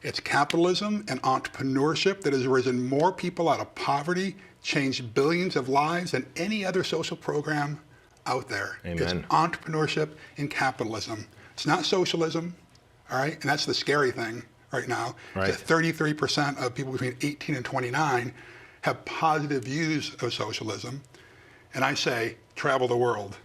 It's capitalism and entrepreneurship that has risen more people out of poverty, changed billions of lives than any other social program out there. Amen. It's entrepreneurship and capitalism. It's not socialism, all right? And that's the scary thing right now. Right. 33% of people between 18 and 29 have positive views of socialism. And I say, travel the world.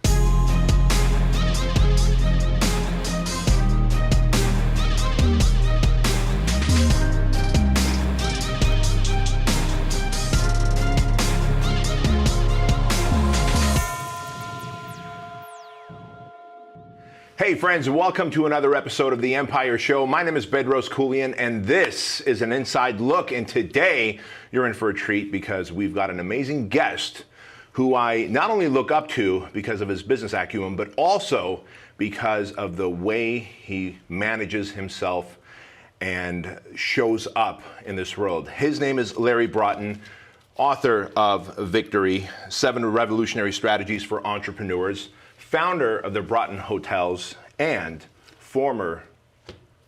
Hey friends, welcome to another episode of The Empire Show. My name is Bedros Keuilian, and this is an inside look. And today, you're in for a treat because we've got an amazing guest who I not only look up to because of his business acumen, but also because of the way he manages himself and shows up in this world. His name is Larry Broughton, author of Victory, 7 Revolutionary Strategies for Entrepreneurs, founder of the Broughton Hotels, and former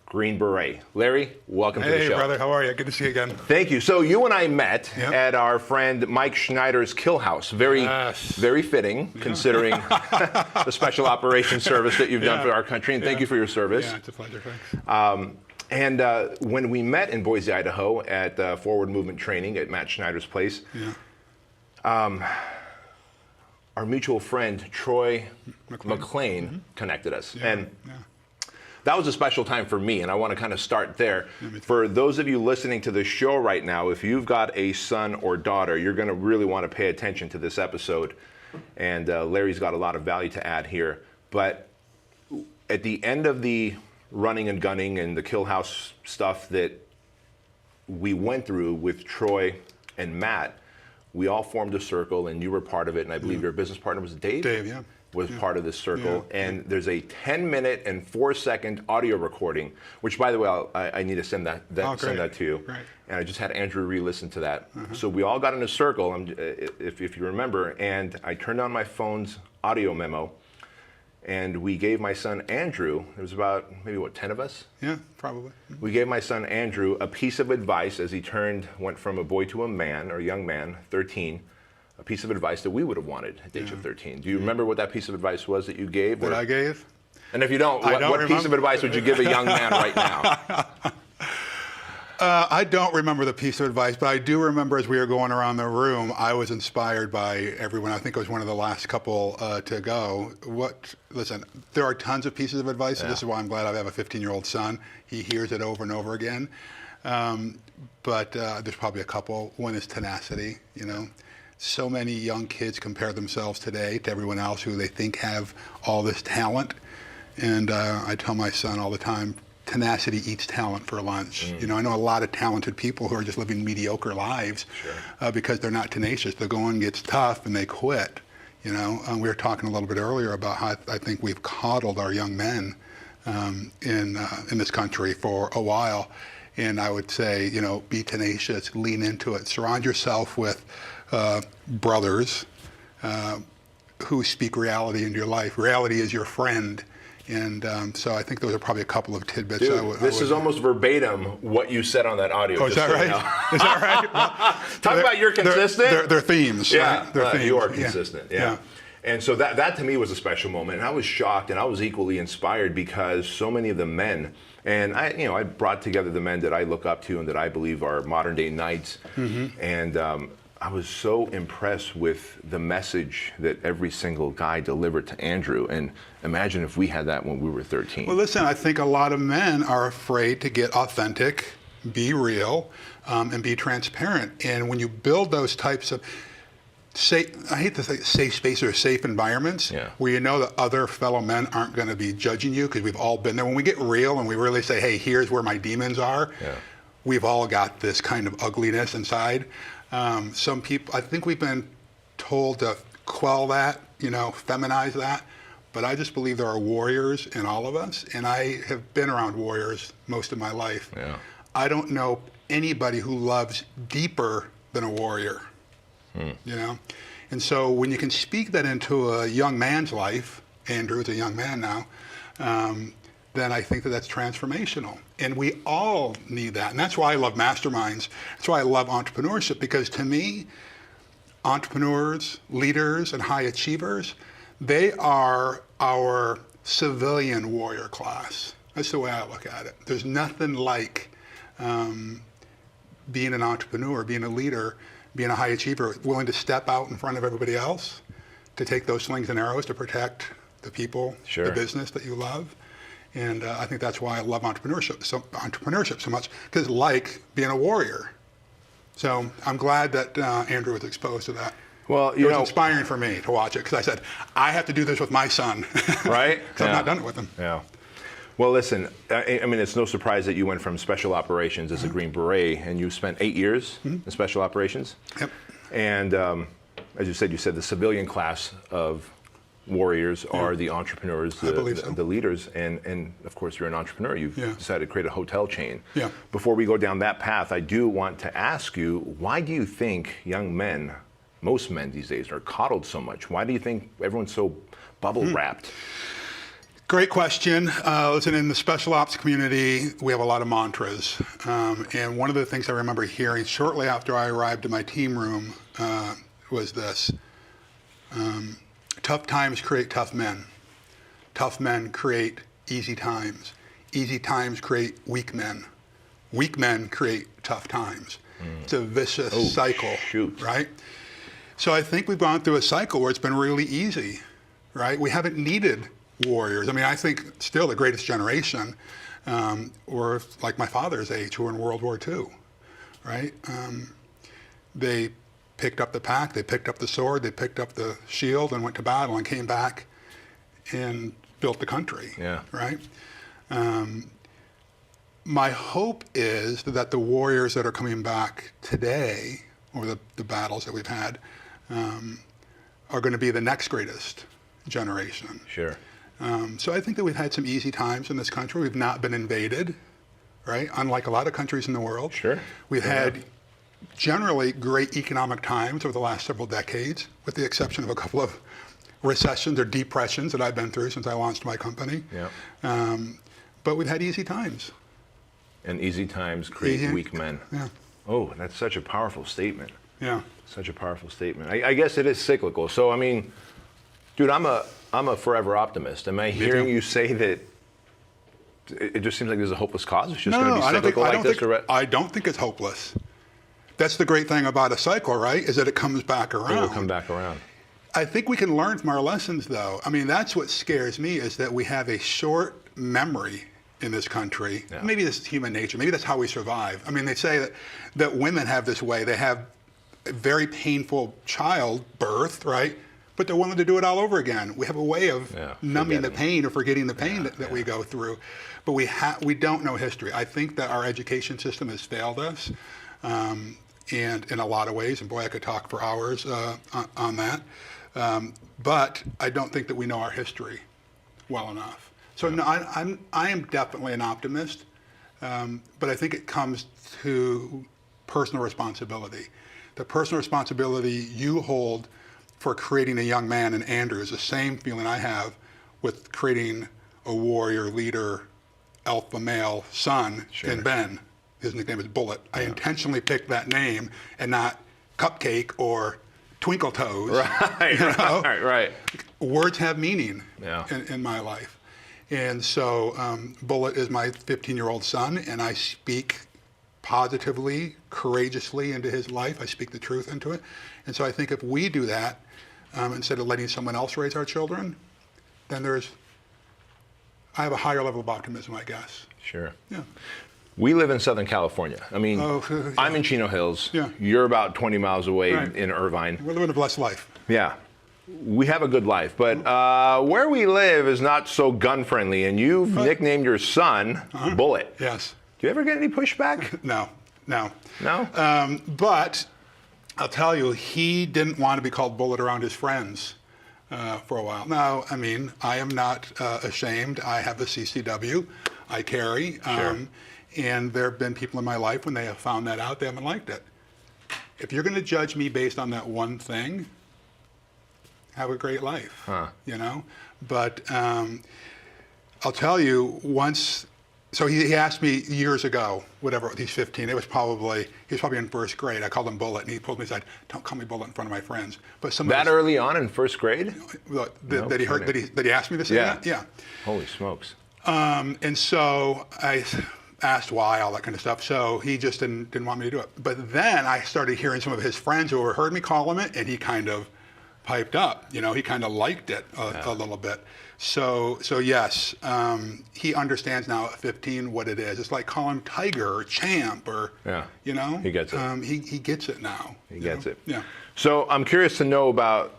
Green Beret. Larry, welcome to the show. Hey, brother, how are you? Good to see you again. Thank you. So you and I met at our friend Mike Schneider's Kill House. Very fitting, considering the special operations service that you've done for our country, and thank you for your service. Yeah, it's a pleasure, thanks. And when we met in Boise, Idaho at Forward Movement Training at Matt Schneider's place, our mutual friend, Troy McLean, connected us. And that was a special time for me, and I want to kind of start there. For those of you listening to the show right now, if you've got a son or daughter, you're going to really want to pay attention to this episode. And Larry's got a lot of value to add here. But at the end of the running and gunning and the Kill House stuff that we went through with Troy and Matt, we all formed a circle, and you were part of it, and I believe your business partner was Dave? Dave, was part of this circle, and there's a 10-minute and 4-second audio recording, which, by the way, I need to send that to you. Right. And I just had Andrew re-listen to that. So we all got in a circle, if you remember, and I turned on my phone's audio memo, and we gave my son Andrew, there was about maybe 10 of us? Yeah, probably. We gave my son Andrew a piece of advice as he went from a boy to a man, or a young man, 13, a piece of advice that we would have wanted at the age of 13. Do you remember what that piece of advice was that you gave? That I gave? And if you don't, what piece of advice would you give a young man right now? I don't remember the piece of advice, but I do remember as we were going around the room, I was inspired by everyone. I think I was one of the last couple to go. Listen, there are tons of pieces of advice, so this is why I'm glad I have a 15-year-old son. He hears it over and over again. But there's probably a couple. One is tenacity, you know. So many young kids compare themselves today to everyone else who they think have all this talent. And I tell my son all the time, tenacity eats talent for lunch. You know, I know a lot of talented people who are just living mediocre lives because they're not tenacious. The going gets tough and they quit. You know, we were talking a little bit earlier about how I think we've coddled our young men in this country for a while. And I would say, you know, be tenacious, lean into it, surround yourself with brothers who speak reality into your life. Reality is your friend. And so I think those are probably a couple of tidbits. Dude, this is almost verbatim what you said on that audio. Oh, is that right? Is that right? Well, talk about you're consistent. They're themes. Yeah, right? They're themes. You are consistent. Yeah. And so that to me was a special moment. And I was shocked, and I was equally inspired because so many of the men, and I brought together the men that I look up to and that I believe are modern day knights. And I was so impressed with the message that every single guy delivered to Andrew. And imagine if we had that when we were 13. Well, listen, I think a lot of men are afraid to get authentic, be real, and be transparent. And when you build those types of, I hate to say safe space or safe environments, where you know that other fellow men aren't going to be judging you, because we've all been there. When we get real and we really say, hey, here's where my demons are, we've all got this kind of ugliness inside. Some people, I think we've been told to quell that, you know, feminize that, but I just believe there are warriors in all of us, and I have been around warriors most of my life. I don't know anybody who loves deeper than a warrior, you know? And so when you can speak that into a young man's life, Andrew is a young man now, then I think that that's transformational. And we all need that. And that's why I love masterminds. That's why I love entrepreneurship, because to me, entrepreneurs, leaders, and high achievers, they are our civilian warrior class. That's the way I look at it. There's nothing like being an entrepreneur, being a leader, being a high achiever, willing to step out in front of everybody else, to take those slings and arrows to protect the people, the business that you love. And I think that's why I love entrepreneurship so much, because it's like being a warrior. So I'm glad that Andrew was exposed to that. Well, it was inspiring for me to watch it, because I said, I have to do this with my son. Right? Because I've not done it with him. Yeah. Well, listen, I mean, it's no surprise that you went from special operations as a Green Beret, and you spent 8 years in special operations. Yep. And as you said the civilian class of warriors are the entrepreneurs, the leaders, and of course you're an entrepreneur. You've decided to create a hotel chain. Yeah. Before we go down that path, I do want to ask you, why do you think young men, most men these days, are coddled so much? Why do you think everyone's so bubble wrapped? Great question. Listen, in the special ops community, we have a lot of mantras. And one of the things I remember hearing shortly after I arrived in my team room was this. Tough times create tough men. Tough men create easy times. Easy times create weak men. Weak men create tough times. It's a vicious cycle, right? So I think we've gone through a cycle where it's been really easy, right? We haven't needed warriors. I mean, I think still the greatest generation were like my father's age, who were in World War II, right? They picked up the pack, they picked up the sword, they picked up the shield and went to battle and came back and built the country, right? My hope is that the warriors that are coming back today, or the battles that we've had, are going to be the next greatest generation. Sure. So I think that we've had some easy times in this country. We've not been invaded, right? Unlike a lot of countries in the world. Sure. We've had generally great economic times over the last several decades, with the exception of a couple of recessions or depressions that I've been through since I launched my company. Yeah. But we've had easy times. And easy times create weak men. Yeah. Oh, that's such a powerful statement. Yeah. Such a powerful statement. I guess it is cyclical. So, I mean, dude, I'm a forever optimist. Am I hearing you say that it just seems like there's a hopeless cause? It's just going to be cyclical like this? I don't think it's hopeless. That's the great thing about a cycle, right? Is that it comes back around. It will come back around. I think we can learn from our lessons, though. I mean, that's what scares me, is that we have a short memory in this country. Yeah. Maybe this is human nature. Maybe that's how we survive. I mean, they say that women have this way. They have a very painful childbirth, right? But they're willing to do it all over again. We have a way of numbing the pain or forgetting the pain that we go through. But we don't know history. I think that our education system has failed us. And in a lot of ways, and boy, I could talk for hours on that. But I don't think that we know our history well enough. So no, I am definitely an optimist, but I think it comes to personal responsibility. The personal responsibility you hold for creating a young man in Andrew is the same feeling I have with creating a warrior, leader, alpha male son in Ben. His nickname is Bullet. I intentionally picked that name and not Cupcake or Twinkle Toes. Right, you know? right. Words have meaning in my life. And so Bullet is my 15-year-old son, and I speak positively, courageously into his life. I speak the truth into it. And so I think if we do that, instead of letting someone else raise our children, then I have a higher level of optimism, I guess. Sure. Yeah. We live in Southern California. I mean, I'm in Chino Hills. Yeah. You're about 20 miles away in Irvine. We're living a blessed life. Yeah. We have a good life, but where we live is not so gun-friendly, and you've nicknamed your son Bullet. Yes. Do you ever get any pushback? No. No? But I'll tell you, he didn't want to be called Bullet around his friends for a while. Now, I mean, I am not ashamed. I have a CCW I carry. And there have been people in my life, when they have found that out, they haven't liked it. If you're going to judge me based on that one thing, have a great life, you know? But I'll tell you once. So he asked me years ago, whatever, he's 15, he was probably in first grade. I called him Bullet, and he pulled me aside, don't call me Bullet in front of my friends. But That early on in first grade? That he asked me to say that? Yeah. Holy smokes. And so I asked why, all that kind of stuff. So he just didn't want me to do it. But then I started hearing some of his friends who heard me call him it, and he kind of piped up. He kind of liked it a little bit. So yes, he understands now at 15 what it is. It's like calling Tiger or Champ or, He gets it. He gets it now. He gets it. Yeah. So I'm curious to know about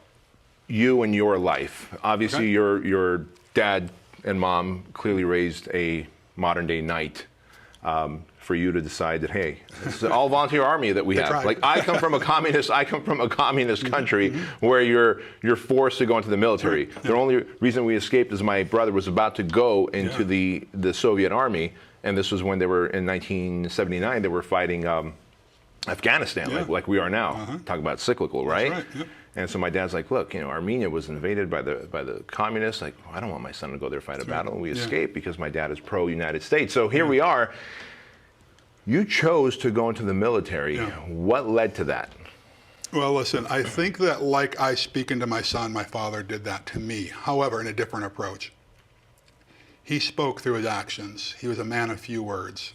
you and your life. Obviously, your dad and mom clearly raised a modern day knight. For you to decide that, hey, it's an all volunteer army that we have. Right. Like I come from a communist country where you're forced to go into the military. Right. The only reason we escaped is my brother was about to go into the Soviet army, and this was when they were in 1979. They were fighting Afghanistan, like we are now. Talk about cyclical, right? That's right. Yep. And so my dad's like, look, Armenia was invaded by the communists. Like, I don't want my son to go there fight a battle. And we escaped because my dad is pro-United States. So here we are. You chose to go into the military. Yeah. What led to that? Well, listen, I think that like I speak into my son, my father did that to me. However, in a different approach. He spoke through his actions. He was a man of few words.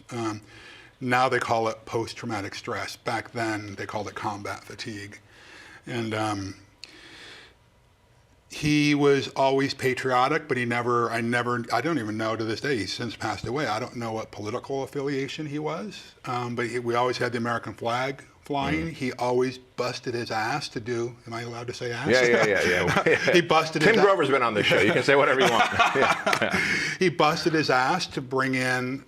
Now they call it post-traumatic stress. Back then, they called it combat fatigue. And he was always patriotic, but I don't even know to this day, he's since passed away. I don't know what political affiliation he was, but we always had the American flag flying. He always busted his ass to do, am I allowed to say ass? Yeah. He busted his Tim Grover's been on this show. You can say whatever you want. He busted his ass to bring in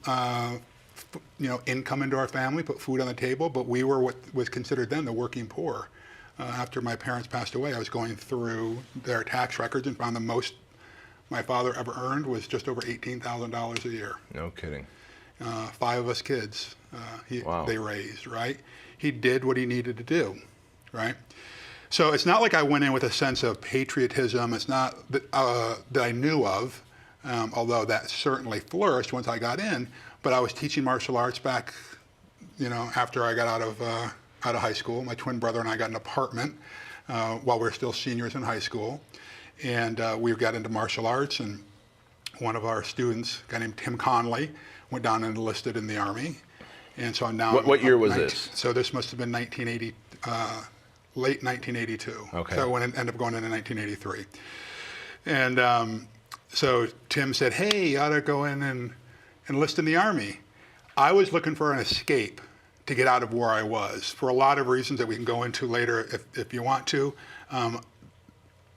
income into our family, put food on the table, but we were what was considered then the working poor. After my parents passed away, I was going through their tax records and found the most my father ever earned was just over $18,000 a year. No kidding. 5 of us kids Wow. they raised, right? He did what he needed to do, right? So it's not like I went in with a sense of patriotism. It's not that I knew of, although that certainly flourished once I got in. But I was teaching martial arts back, after I got out of high school. My twin brother and I got an apartment while we were still seniors in high school. And we got into martial arts, and one of our students, a guy named Tim Conley, went down and enlisted in the Army. And so I'm now... What year was this? So this must have been late 1982. Okay. So I ended up going in 1983. And so Tim said, hey, you ought to go in and enlist in the Army. I was looking for an escape to get out of where I was for a lot of reasons that we can go into later if you want to.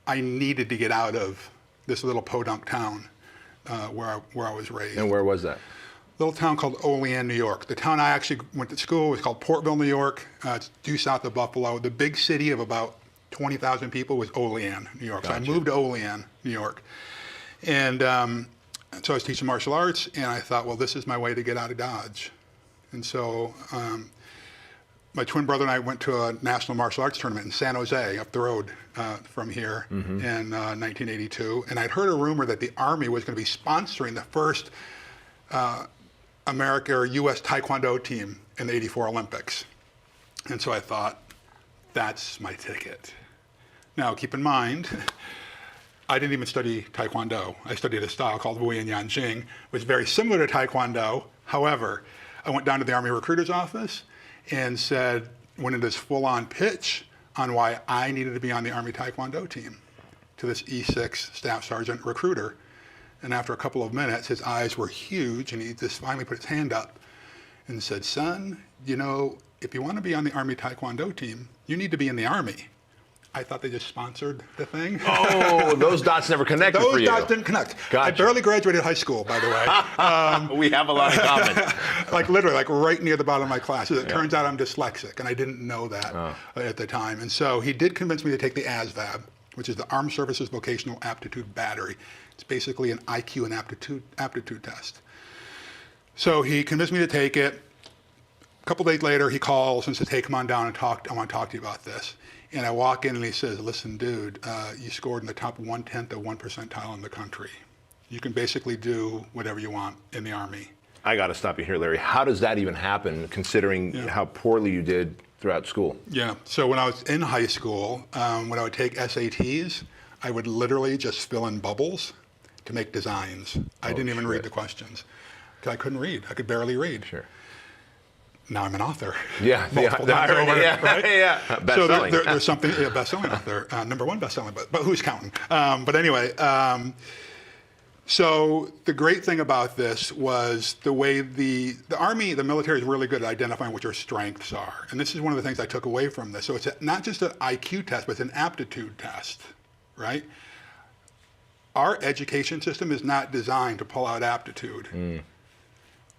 I needed to get out of this little podunk town where I was raised. And where was that? Little town called Olean, New York. The town I actually went to school was called Portville, New York. It's due south of Buffalo. The big city of about 20,000 people was Olean, New York. Gotcha. So I moved to Olean, New York. And so I was teaching martial arts, and I thought, well, this is my way to get out of Dodge. And so my twin brother and I went to a national martial arts tournament in San Jose, up the road from here, in 1982. And I'd heard a rumor that the Army was going to be sponsoring the first America or U.S. Taekwondo team in the '84 Olympics. And so I thought, that's my ticket. Now, keep in mind, I didn't even study Taekwondo. I studied a style called Wuyan Yanjing, which is very similar to Taekwondo. However, I went down to the Army recruiter's office and went into this full-on pitch on why I needed to be on the Army Taekwondo team to this E6 staff sergeant recruiter. And after a couple of minutes, his eyes were huge, and he just finally put his hand up and said, son, if you want to be on the Army Taekwondo team, you need to be in the Army. I thought they just sponsored the thing. Oh, those dots never connected for you. Those dots didn't connect. Gotcha. I barely graduated high school, by the way. We have a lot in common. Literally, right near the bottom of my class. It turns out I'm dyslexic, and I didn't know that at the time. And so he did convince me to take the ASVAB, which is the Armed Services Vocational Aptitude Battery. It's basically an IQ and aptitude test. So he convinced me to take it. A couple days later, he calls and says, hey, come on down and talk. I want to talk to you about this. And I walk in and he says, listen, dude, you scored in the top 1/10 of 1 percentile in the country. You can basically do whatever you want in the Army. I got to stop you here, Larry. How does that even happen, considering how poorly you did throughout school? Yeah, so when I was in high school, when I would take SATs, I would literally just fill in bubbles to make designs. I didn't even read the questions because I couldn't read. I could barely read. Sure. Now I'm an author. Yeah, Multiple times over, right? yeah. Best-selling. So there's something, best-selling author, #1 best-selling, but who's counting? But anyway, so the great thing about this was the way the Army, the military is really good at identifying what your strengths are. And this is one of the things I took away from this. So it's not just an IQ test, but it's an aptitude test, right? Our education system is not designed to pull out aptitude.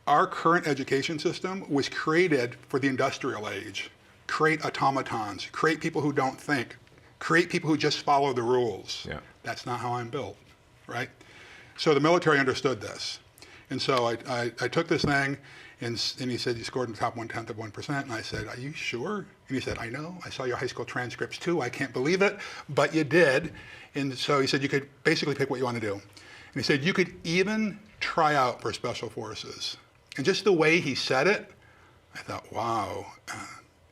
Our current education system was created for the industrial age. Create automatons, create people who don't think, create people who just follow the rules. Yeah. That's not how I'm built, right? So the military understood this. And so I took this thing, and he said, you scored in the top 1/10 of 1%. And I said, are you sure? And he said, I know. I saw your high school transcripts too. I can't believe it, but you did. And so he said, you could basically pick what you want to do. And he said, you could even try out for Special Forces. And just the way he said it, I thought, wow,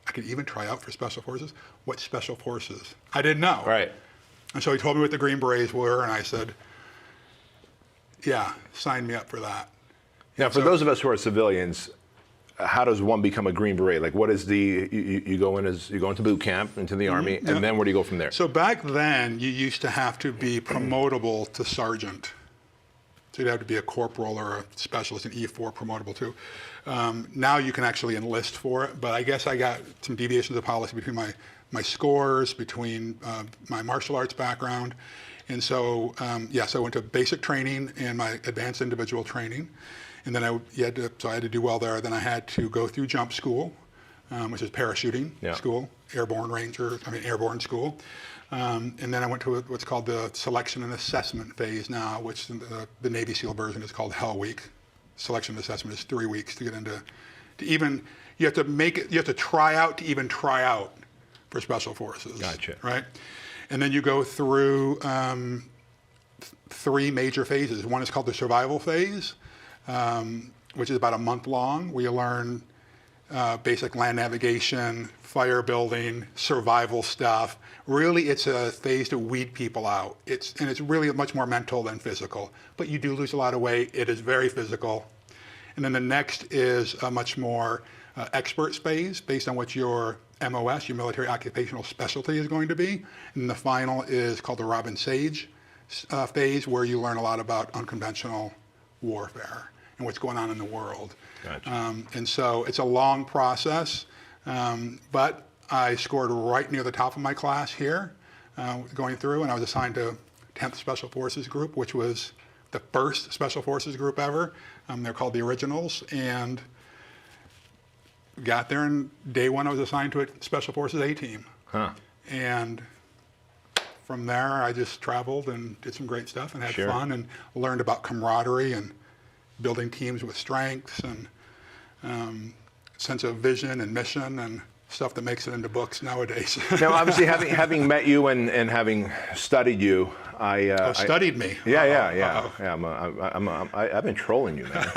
I could even try out for Special Forces? What Special Forces? I didn't know. Right. And so he told me what the Green Berets were, and I said, yeah, sign me up for that. Now, for those of us who are civilians, how does one become a Green Beret? Like, what is you go into boot camp, into the Army, and then where do you go from there? So back then, you used to have to be promotable to sergeant. So you'd have to be a corporal or a specialist, an E4 promotable too. Now you can actually enlist for it, but I guess I got some deviations of policy between my scores, between my martial arts background. And so, so I went to basic training and my advanced individual training. And then I had to do well there. Then I had to go through jump school, which is parachuting school, airborne school. And then I went to what's called the selection and assessment phase now, which the Navy SEAL version is called Hell Week. Selection and assessment is 3 weeks to get into, you have to try out to even try out for Special Forces. Gotcha. Right? And then you go through 3 major phases. One is called the survival phase, which is about a month long, where you learn basic land navigation, fire building, survival stuff. Really, it's a phase to weed people out. It's really much more mental than physical. But you do lose a lot of weight. It is very physical. And then the next is a much more expert phase based on what your MOS, your military occupational specialty, is going to be. And the final is called the Robin Sage phase, where you learn a lot about unconventional warfare and what's going on in the world. Gotcha. And so it's a long process, but I scored right near the top of my class here going through, and I was assigned to 10th Special Forces Group, which was the first Special Forces Group ever. They're called the Originals, and got there, and day one I was assigned to a Special Forces A team. And from there I just traveled and did some great stuff and had fun and learned about camaraderie and building teams with strengths and sense of vision and mission and stuff that makes it into books nowadays. Now, obviously, having met you and having studied you, studied me. Yeah. I've been trolling you, man.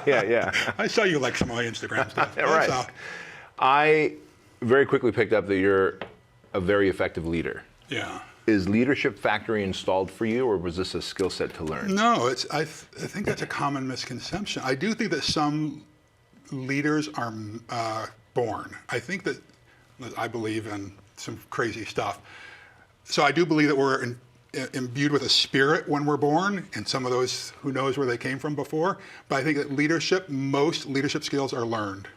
yeah. I saw you like some of my Instagram stuff. Right. So. I very quickly picked up that you're a very effective leader. Yeah. Is leadership factory installed for you, or was this a skill set to learn? No, I think that's a common misconception. I do think that some leaders are born. I think that I believe in some crazy stuff. So I do believe that we're imbued with a spirit when we're born, and some of those, who knows where they came from before. But I think that most leadership skills are learned.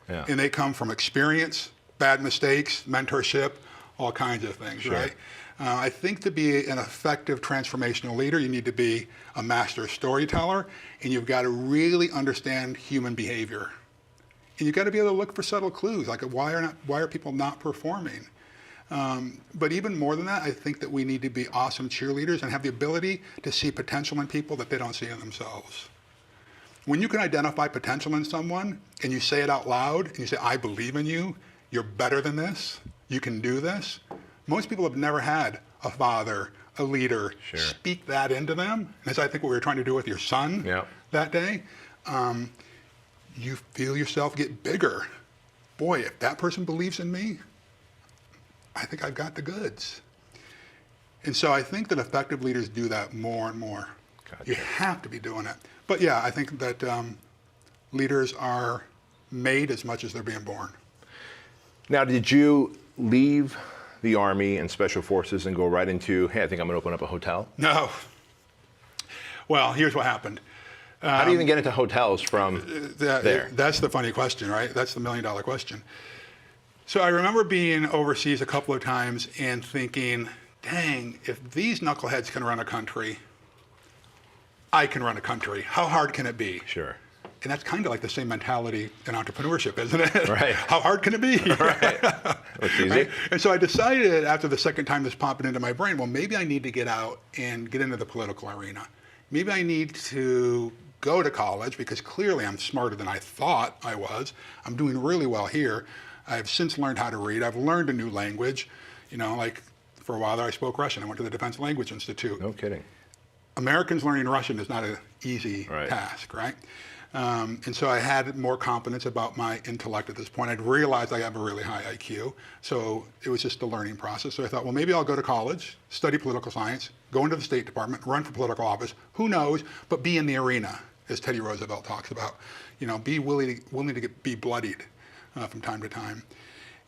Yeah. And they come from experience, bad mistakes, mentorship, all kinds of things, right? I think to be an effective transformational leader, you need to be a master storyteller, and you've got to really understand human behavior. And you've got to be able to look for subtle clues, like why are people not performing? But even more than that, I think that we need to be awesome cheerleaders and have the ability to see potential in people that they don't see in themselves. When you can identify potential in someone and you say it out loud and you say, I believe in you, you're better than this, you can do this. Most people have never had a father, a leader, Sure. speak that into them, and that's I think what we were trying to do with your son that day, you feel yourself get bigger. Boy, if that person believes in me, I think I've got the goods. And so I think that effective leaders do that more and more. Gotcha. You have to be doing it. But yeah, I think that leaders are made as much as they're being born. Now, did you leave the Army and Special Forces and go right into, hey, I think I'm going to open up a hotel? No. Well, here's what happened. How do you even get into hotels from there? That's the funny question, right? That's the million-dollar question. So I remember being overseas a couple of times and thinking, dang, if these knuckleheads can run a country, I can run a country. How hard can it be? Sure. And that's kind of like the same mentality in entrepreneurship, isn't it? Right. How hard can it be? Right. Looks easy. Right? And so I decided after the second time this popped into my brain, well, maybe I need to get out and get into the political arena. Maybe I need to go to college because clearly I'm smarter than I thought I was. I'm doing really well here. I've since learned how to read. I've learned a new language. You know, like for a while there I spoke Russian. I went to the Defense Language Institute. No kidding. Americans learning Russian is not an easy task, right? And so I had more confidence about my intellect at this point. I'd realized I have a really high IQ, so it was just a learning process. So I thought, well, maybe I'll go to college, study political science, go into the State Department, run for political office. Who knows? But be in the arena, as Teddy Roosevelt talks about. You know, be willing to be bloodied from time to time.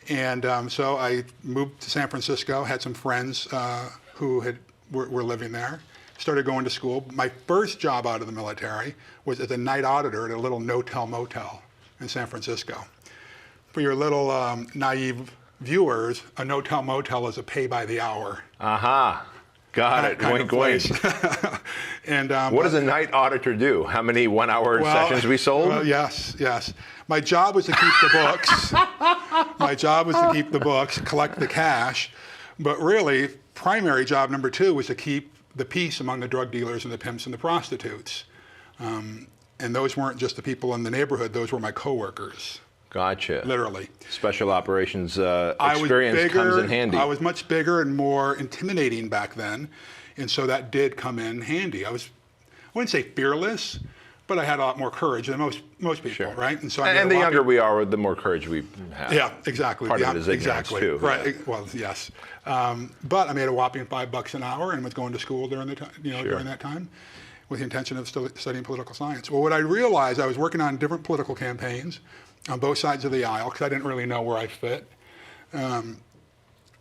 And so I moved to San Francisco. Had some friends who were living there. Started going to school. My first job out of the military was as a night auditor at a little no-tell motel in San Francisco. For your little naive viewers, a no-tell motel is a pay-by-the-hour. Aha. Got it. Wink, wink. And what does a night auditor do? How many one-hour sessions we sold? Yes. My job was to keep the books. My job was to keep the books, collect the cash. But really, primary job number 2 was to keep the peace among the drug dealers and the pimps and the prostitutes. And those weren't just the people in the neighborhood, those were my coworkers. Gotcha. Literally. Special operations experience comes in handy. I was much bigger and more intimidating back then, and so that did come in handy. I wouldn't say fearless, but I had a lot more courage than most people, Sure. right? And so and the younger we are, the more courage we have. Yeah, exactly. Part of it is ignorance too. Right. Well, yes. But I made a whopping $5 an hour and was going to school during the during that time, with the intention of studying political science. Well, what I realized, I was working on different political campaigns on both sides of the aisle because I didn't really know where I fit. And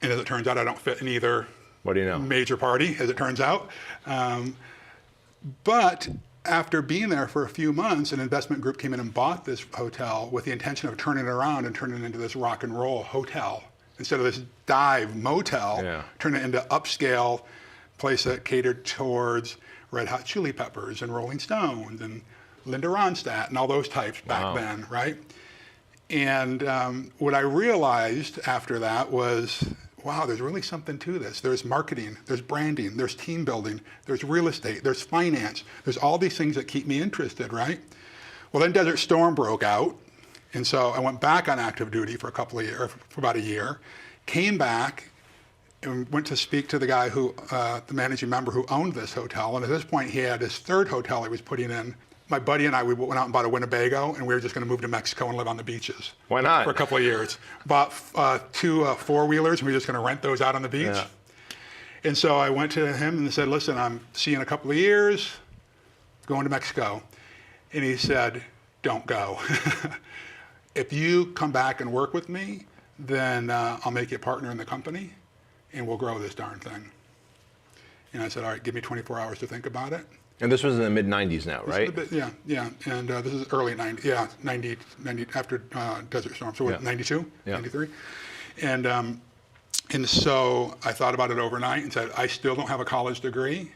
as it turns out, I don't fit in either major party, as it turns out. But after being there for a few months, an investment group came in and bought this hotel with the intention of turning it around and turning it into this rock and roll hotel. Instead of this dive motel, turn it into upscale place that catered towards Red Hot Chili Peppers and Rolling Stones and Linda Ronstadt and all those types back then, right? And what I realized after that was, wow, there's really something to this. There's marketing, there's branding, there's team building, there's real estate, there's finance. There's all these things that keep me interested, right? Well, then Desert Storm broke out. And so I went back on active duty for for about a year, came back and went to speak to the guy the managing member who owned this hotel. And at this point, he had his third hotel he was putting in. My buddy and I, we went out and bought a Winnebago, and we were just going to move to Mexico and live on the beaches. Why not? For a couple of years. Bought 2 four-wheelers, and we were just going to rent those out on the beach. Yeah. And so I went to him and said, listen, I'm seeing a couple of years, going to Mexico. And he said, don't go. If you come back and work with me, then I'll make you a partner in the company, and we'll grow this darn thing. And I said, all right, give me 24 hours to think about it. And this was in the mid-90s now, right? Yeah. And this is early 90, 90 after Desert Storm. So 92, 93. And so I thought about it overnight and said, I still don't have a college degree.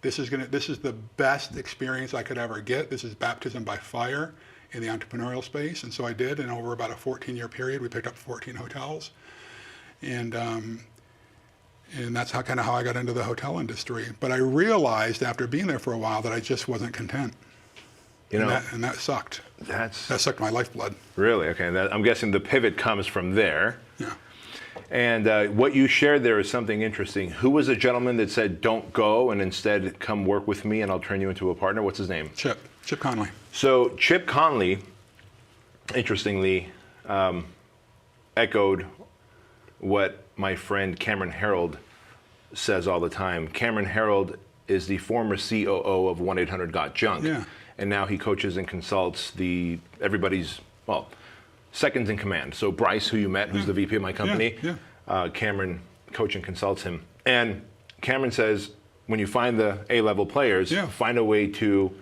This is the best experience I could ever get. This is baptism by fire in the entrepreneurial space. And so I did, and over about a 14-year period, we picked up 14 hotels. And that's how I got into the hotel industry. But I realized after being there for a while that I just wasn't content. And that sucked. That sucked my lifeblood. Really? Okay. I'm guessing the pivot comes from there. Yeah. And what you shared there is something interesting. Who was the gentleman that said, don't go and instead come work with me and I'll turn you into a partner? What's his name? Chip Conley. So Chip Conley, interestingly, echoed what my friend Cameron Herold says all the time. Cameron Herold is the former COO of 1-800-GOT-JUNK. Yeah. And now he coaches and consults everybody's seconds in command. So Bryce, who you met, who's the VP of my company, Cameron coach and consults him. And Cameron says, when you find the A-level players, find a way to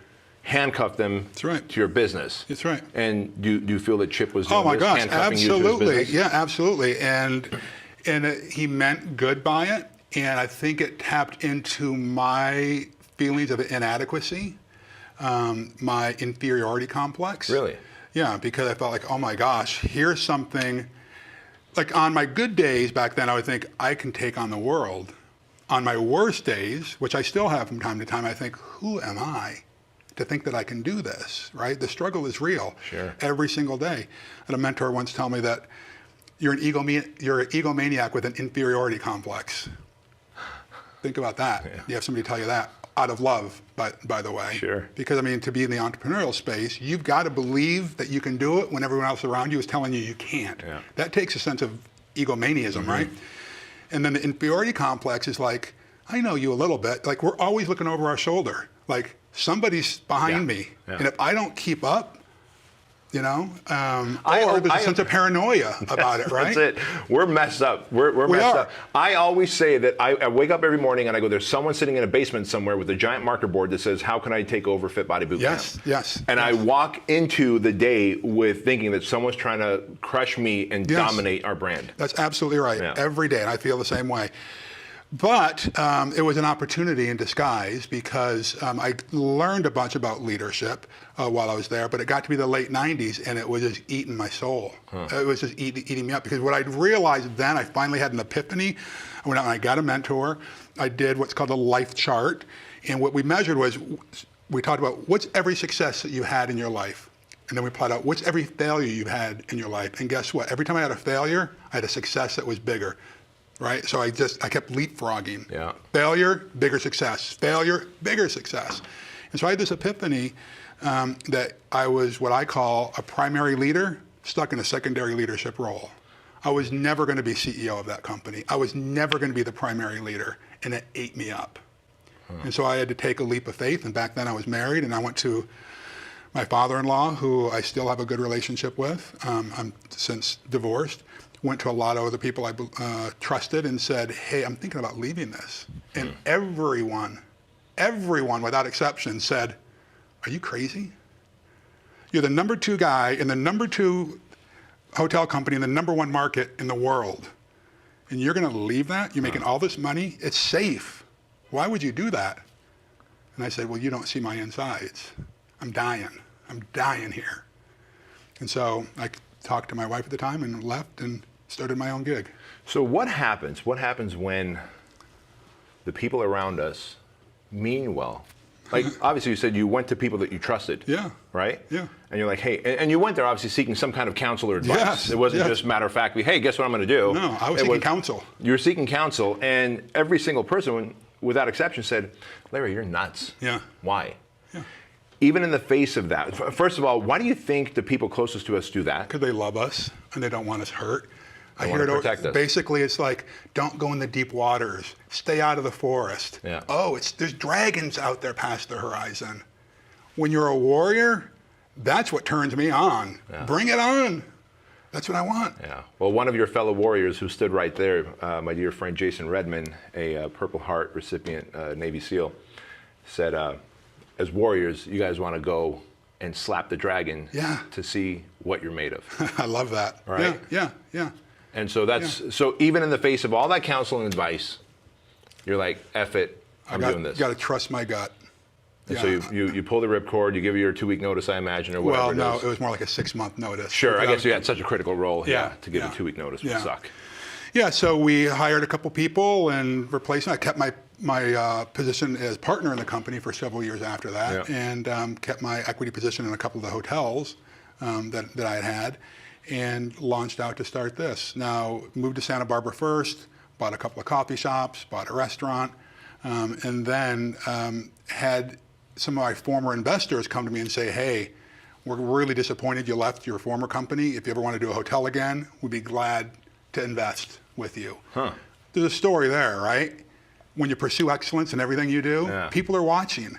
handcuff them to your business. That's right. And do you feel that Chip was doing my gosh, handcuffing you to his business? Yeah, absolutely. And he meant good by it. And I think it tapped into my feelings of inadequacy, my inferiority complex. Really? Yeah, because I felt like, oh my gosh, here's something, like on my good days back then, I would think I can take on the world. On my worst days, which I still have from time to time, I think, who am I to think that I can do this, right? The struggle is real every single day. I had a mentor once tell me that you're an egomaniac with an inferiority complex. Think about that. Yeah. You have somebody tell you that out of love, by the way. Sure. Because I mean, to be in the entrepreneurial space, you've got to believe that you can do it when everyone else around you is telling you you can't. Yeah. That takes a sense of egomaniaism, right? And then the inferiority complex is like, I know you a little bit. Like we're always looking over our shoulder. Like somebody's behind me. Yeah. And if I don't keep up, you know, or there's a sense of paranoia about it, right? That's it. We're messed up. We're messed up. I always say that I wake up every morning and I go, there's someone sitting in a basement somewhere with a giant marker board that says, how can I take over Fit Body Boot Camp? Yes. And I walk into the day with thinking that someone's trying to crush me and dominate our brand. That's absolutely right. Every day, and I feel the same way. But it was an opportunity in disguise because I learned a bunch about leadership while I was there, but it got to be the late 90s and it was just eating my soul. It was just eating me up because what I realized then, I finally had an epiphany. I went out and I got a mentor. I did what's called a life chart. And what we measured was, we talked about what's every success that you had in your life. And then we plotted out what's every failure you had in your life. And guess what? Every time I had a failure, I had a success that was bigger. Right? So I kept leapfrogging. Yeah. Failure, bigger success. Failure, bigger success. And so I had this epiphany that I was what I call a primary leader stuck in a secondary leadership role. I was never going to be CEO of that company. I was never going to be the primary leader, and it ate me up. And so I had to take a leap of faith, and back then I was married, and I went to my father-in-law, who I still have a good relationship with. I'm since divorced. Went to a lot of other people I trusted and said, hey, I'm thinking about leaving this. And everyone without exception said, are you crazy? You're the number 2 guy in the number 2 hotel company in the number 1 market in the world. And you're going to leave that? You're making all this money? It's safe. Why would you do that? And I said, well, you don't see my insides. I'm dying. I'm dying here. And so I talked to my wife at the time and left and started my own gig. So what happens? What happens when the people around us mean well? Like, obviously you said you went to people that you trusted. Yeah. Right? Yeah. And you're like, hey, and you went there obviously seeking some kind of counsel or advice. Yes. It wasn't just matter of factly, hey, guess what I'm going to do? No, I was seeking counsel. You were seeking counsel, and every single person, without exception, said, Larry, you're nuts. Yeah. Why? Yeah. Even in the face of that, first of all, why do you think the people closest to us do that? Because they love us and they don't want us hurt. They want to protect us. Basically, it's like, don't go in the deep waters. Stay out of the forest. Yeah. Oh, there's dragons out there past the horizon. When you're a warrior, that's what turns me on. Yeah. Bring it on. That's what I want. Yeah. Well, one of your fellow warriors who stood right there, my dear friend Jason Redman, a Purple Heart recipient, Navy SEAL, said, as warriors, you guys want to go and slap the dragon to see what you're made of. I love that. Right? Yeah. And so so even in the face of all that counsel and advice, you're like, F it, I'm doing this. You got to trust my gut. And so you pull the ripcord, you give your 2-week notice, I imagine, or whatever. Well, no, it was more like a 6-month notice. Sure, I guess you had such a critical role to give a 2-week notice would Yeah. suck. Yeah, so we hired a couple people and replaced them. I kept my position as partner in the company for several years after that, and kept my equity position in a couple of the hotels that I had. and launched out to start this. Now, moved to Santa Barbara first, bought a couple of coffee shops, bought a restaurant, and then had some of my former investors come to me and say, hey, we're really disappointed you left your former company. If you ever want to do a hotel again, we'd be glad to invest with you. There's a story there, right? When you pursue excellence in everything you do, people are watching.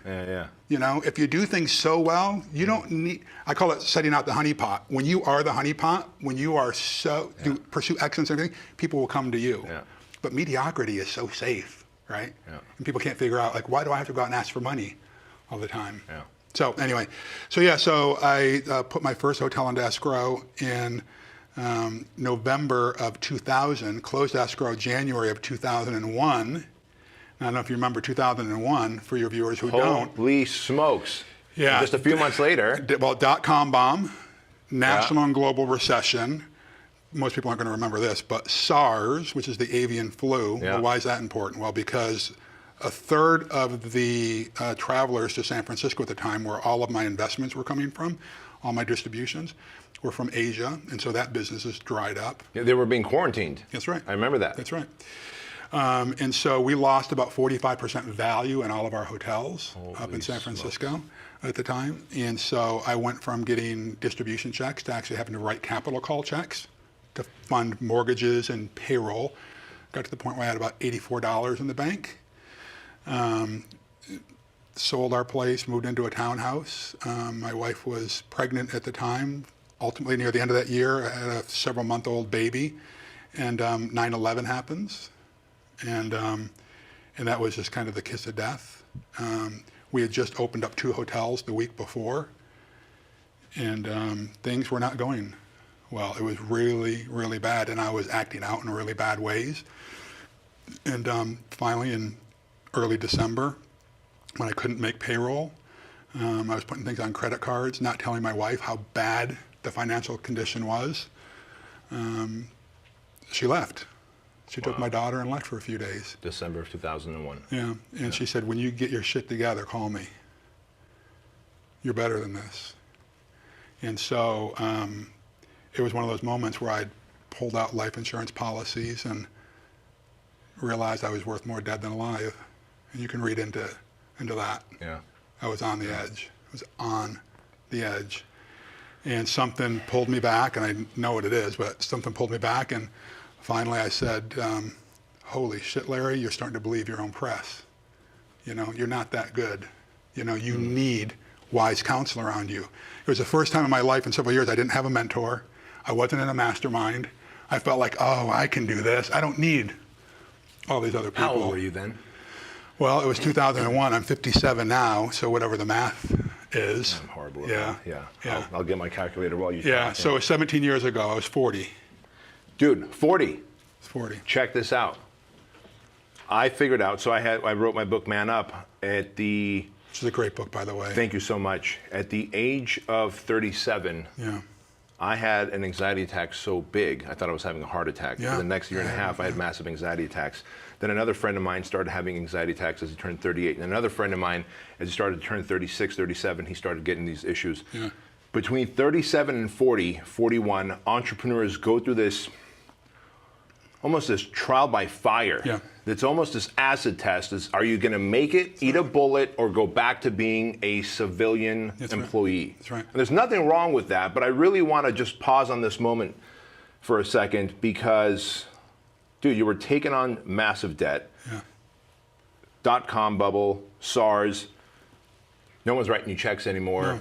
You know, if you do things so well, you don't need, I call it setting out the honeypot. When you are the honeypot, when you are pursue excellence in everything, people will come to you. But mediocrity is so safe, right? And people can't figure out, like, why do I have to go out and ask for money all the time? So anyway, so I put my first hotel into escrow in November of 2000, closed escrow January of 2001. I don't know if you remember 2001 for your viewers who don't. Holy smokes. Yeah. Just a few months later. Well, dot-com bomb, national and global recession. Most people aren't going to remember this, but SARS, which is the avian flu. Well, why is that important? Well, because a third of the travelers to San Francisco at the time, where all of my investments were coming from, all my distributions, were from Asia, and so that business has dried up. They were being quarantined. That's right. I remember that. That's right. And so we lost about 45% value in all of our hotels up in San Francisco at the time. And so I went from getting distribution checks to actually having to write capital call checks to fund mortgages and payroll. Got to the point where I had about $84 in the bank. Sold our place, moved into a townhouse. My wife was pregnant at the time. Ultimately, near the end of that year, I had a several-month-old baby, and 9/11 happens, and that was just kind of the kiss of death. We had just opened up 2 hotels the week before, and things were not going well. It was really, really bad, and I was acting out in really bad ways. And finally, in early December, when I couldn't make payroll, I was putting things on credit cards, not telling my wife how bad the financial condition was. She left. She took my daughter and left for a few days. December of 2001. Yeah, and she said, when you get your shit together, call me. You're better than this. And so it was one of those moments where I pulled out life insurance policies and realized I was worth more dead than alive. And you can read into that. Yeah. I was on the edge. I was on the edge. And something pulled me back, and I know what it is, but something pulled me back, and finally I said, holy shit, Larry, you're starting to believe your own press. You know, you're not that good. You know, you need wise counsel around you. It was the first time in my life in several years I didn't have a mentor. I wasn't in a mastermind. I felt like, oh, I can do this. I don't need all these other people. How old were you then? Well, it was 2001. I'm 57 now, so whatever the math is. I'm horrible at Yeah. that. Yeah. Yeah. I'll get my calculator while you Yeah, talk. so 17 years ago, I was 40. Dude, 40. 40. Check this out. I figured out, so I wrote my book, Man Up, at the... Which is a great book, by the way. Thank you so much. At the age of 37, Yeah. I had an anxiety attack so big, I thought I was having a heart attack. Yeah. For the next year and a half, I had massive anxiety attacks. Then another friend of mine started having anxiety attacks as he turned 38. And another friend of mine, as he started to turn 36, 37, he started getting these issues. Yeah. Between 37 and 40, 41, entrepreneurs go through this, almost this trial by fire. Yeah. It's almost this acid test. Is, are you going to make it, eat a bullet, or go back to being a civilian employee? That's right. And there's nothing wrong with that, but I really want to just pause on this moment for a second because, dude, you were taking on massive debt. Yeah. Dot-com bubble, SARS. No one's writing you checks anymore. No.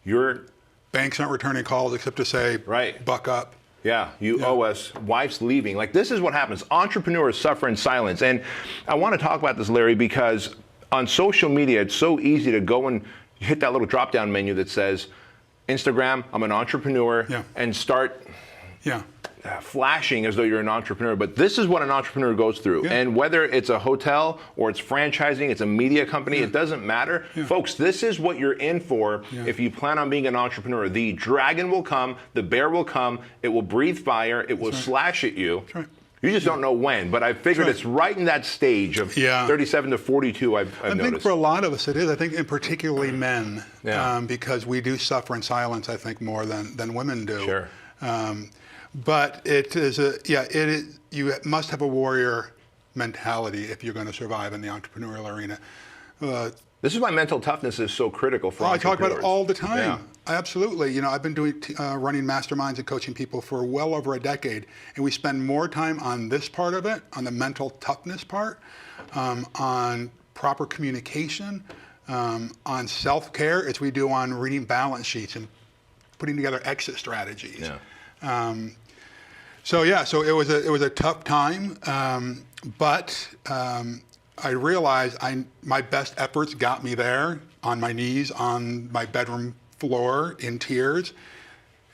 You're... Banks aren't returning calls except to say, Right. buck up. Yeah, you owe us. Wife's leaving. Like, this is what happens. Entrepreneurs suffer in silence. And I want to talk about this, Larry, because on social media, it's so easy to go and hit that little drop-down menu that says, Instagram, I'm an entrepreneur, and start flashing as though you're an entrepreneur. But this is what an entrepreneur goes through. And whether it's a hotel or it's franchising, it's a media company, it doesn't matter. Folks, this is what you're in for if you plan on being an entrepreneur. The dragon will come, the bear will come, it will breathe fire, it will slash at you. That's right. You just don't know when, but I figured it's right in that stage of 37 to 42, I've noticed. I think for a lot of us it is. I think in particularly men, because we do suffer in silence, I think, more than women do. Sure. But it is you must have a warrior mentality if you're going to survive in the entrepreneurial arena. This is why mental toughness is so critical for I entrepreneurs. talk about it all the time. Yeah. Absolutely. I've been doing running masterminds and coaching people for well over a decade, and we spend more time on this part of it, on the mental toughness part, on proper communication, on self-care, as we do on reading balance sheets and putting together exit strategies. Yeah. So it was a tough time, but I realized my best efforts got me there on my knees on my bedroom floor in tears.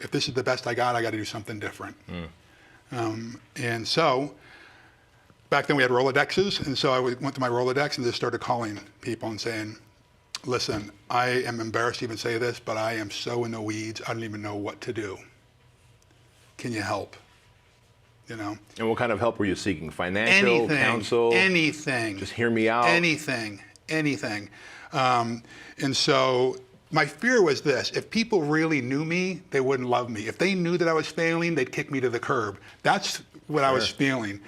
If this is the best I got to do something different. And so back then we had Rolodexes, and so I went to my Rolodex and just started calling people and saying, listen, I am embarrassed to even say this, but I am so in the weeds, I don't even know what to do. Can you help? And what kind of help were you seeking? Financial, counsel? Anything. Just hear me out? Anything. And so my fear was this: if people really knew me, they wouldn't love me. If they knew that I was failing, they'd kick me to the curb. That's what I was feeling.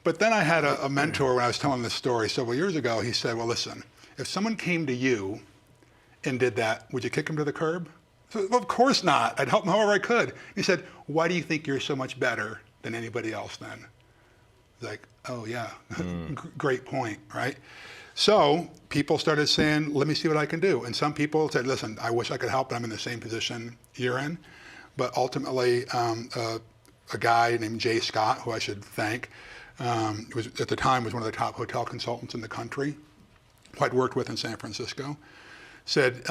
But then I had a mentor when I was telling this story several years ago. He said, well, listen, if someone came to you and did that, would you kick them to the curb? I said, well, of course not. I'd help them however I could. He said, why do you think you're so much better than anybody else then? Like, oh yeah, great point, right? So people started saying, let me see what I can do. And some people said, listen, I wish I could help, but I'm in the same position you're in. But ultimately, a guy named Jay Scott, who I should thank, was at the time was one of the top hotel consultants in the country, who I'd worked with in San Francisco, said,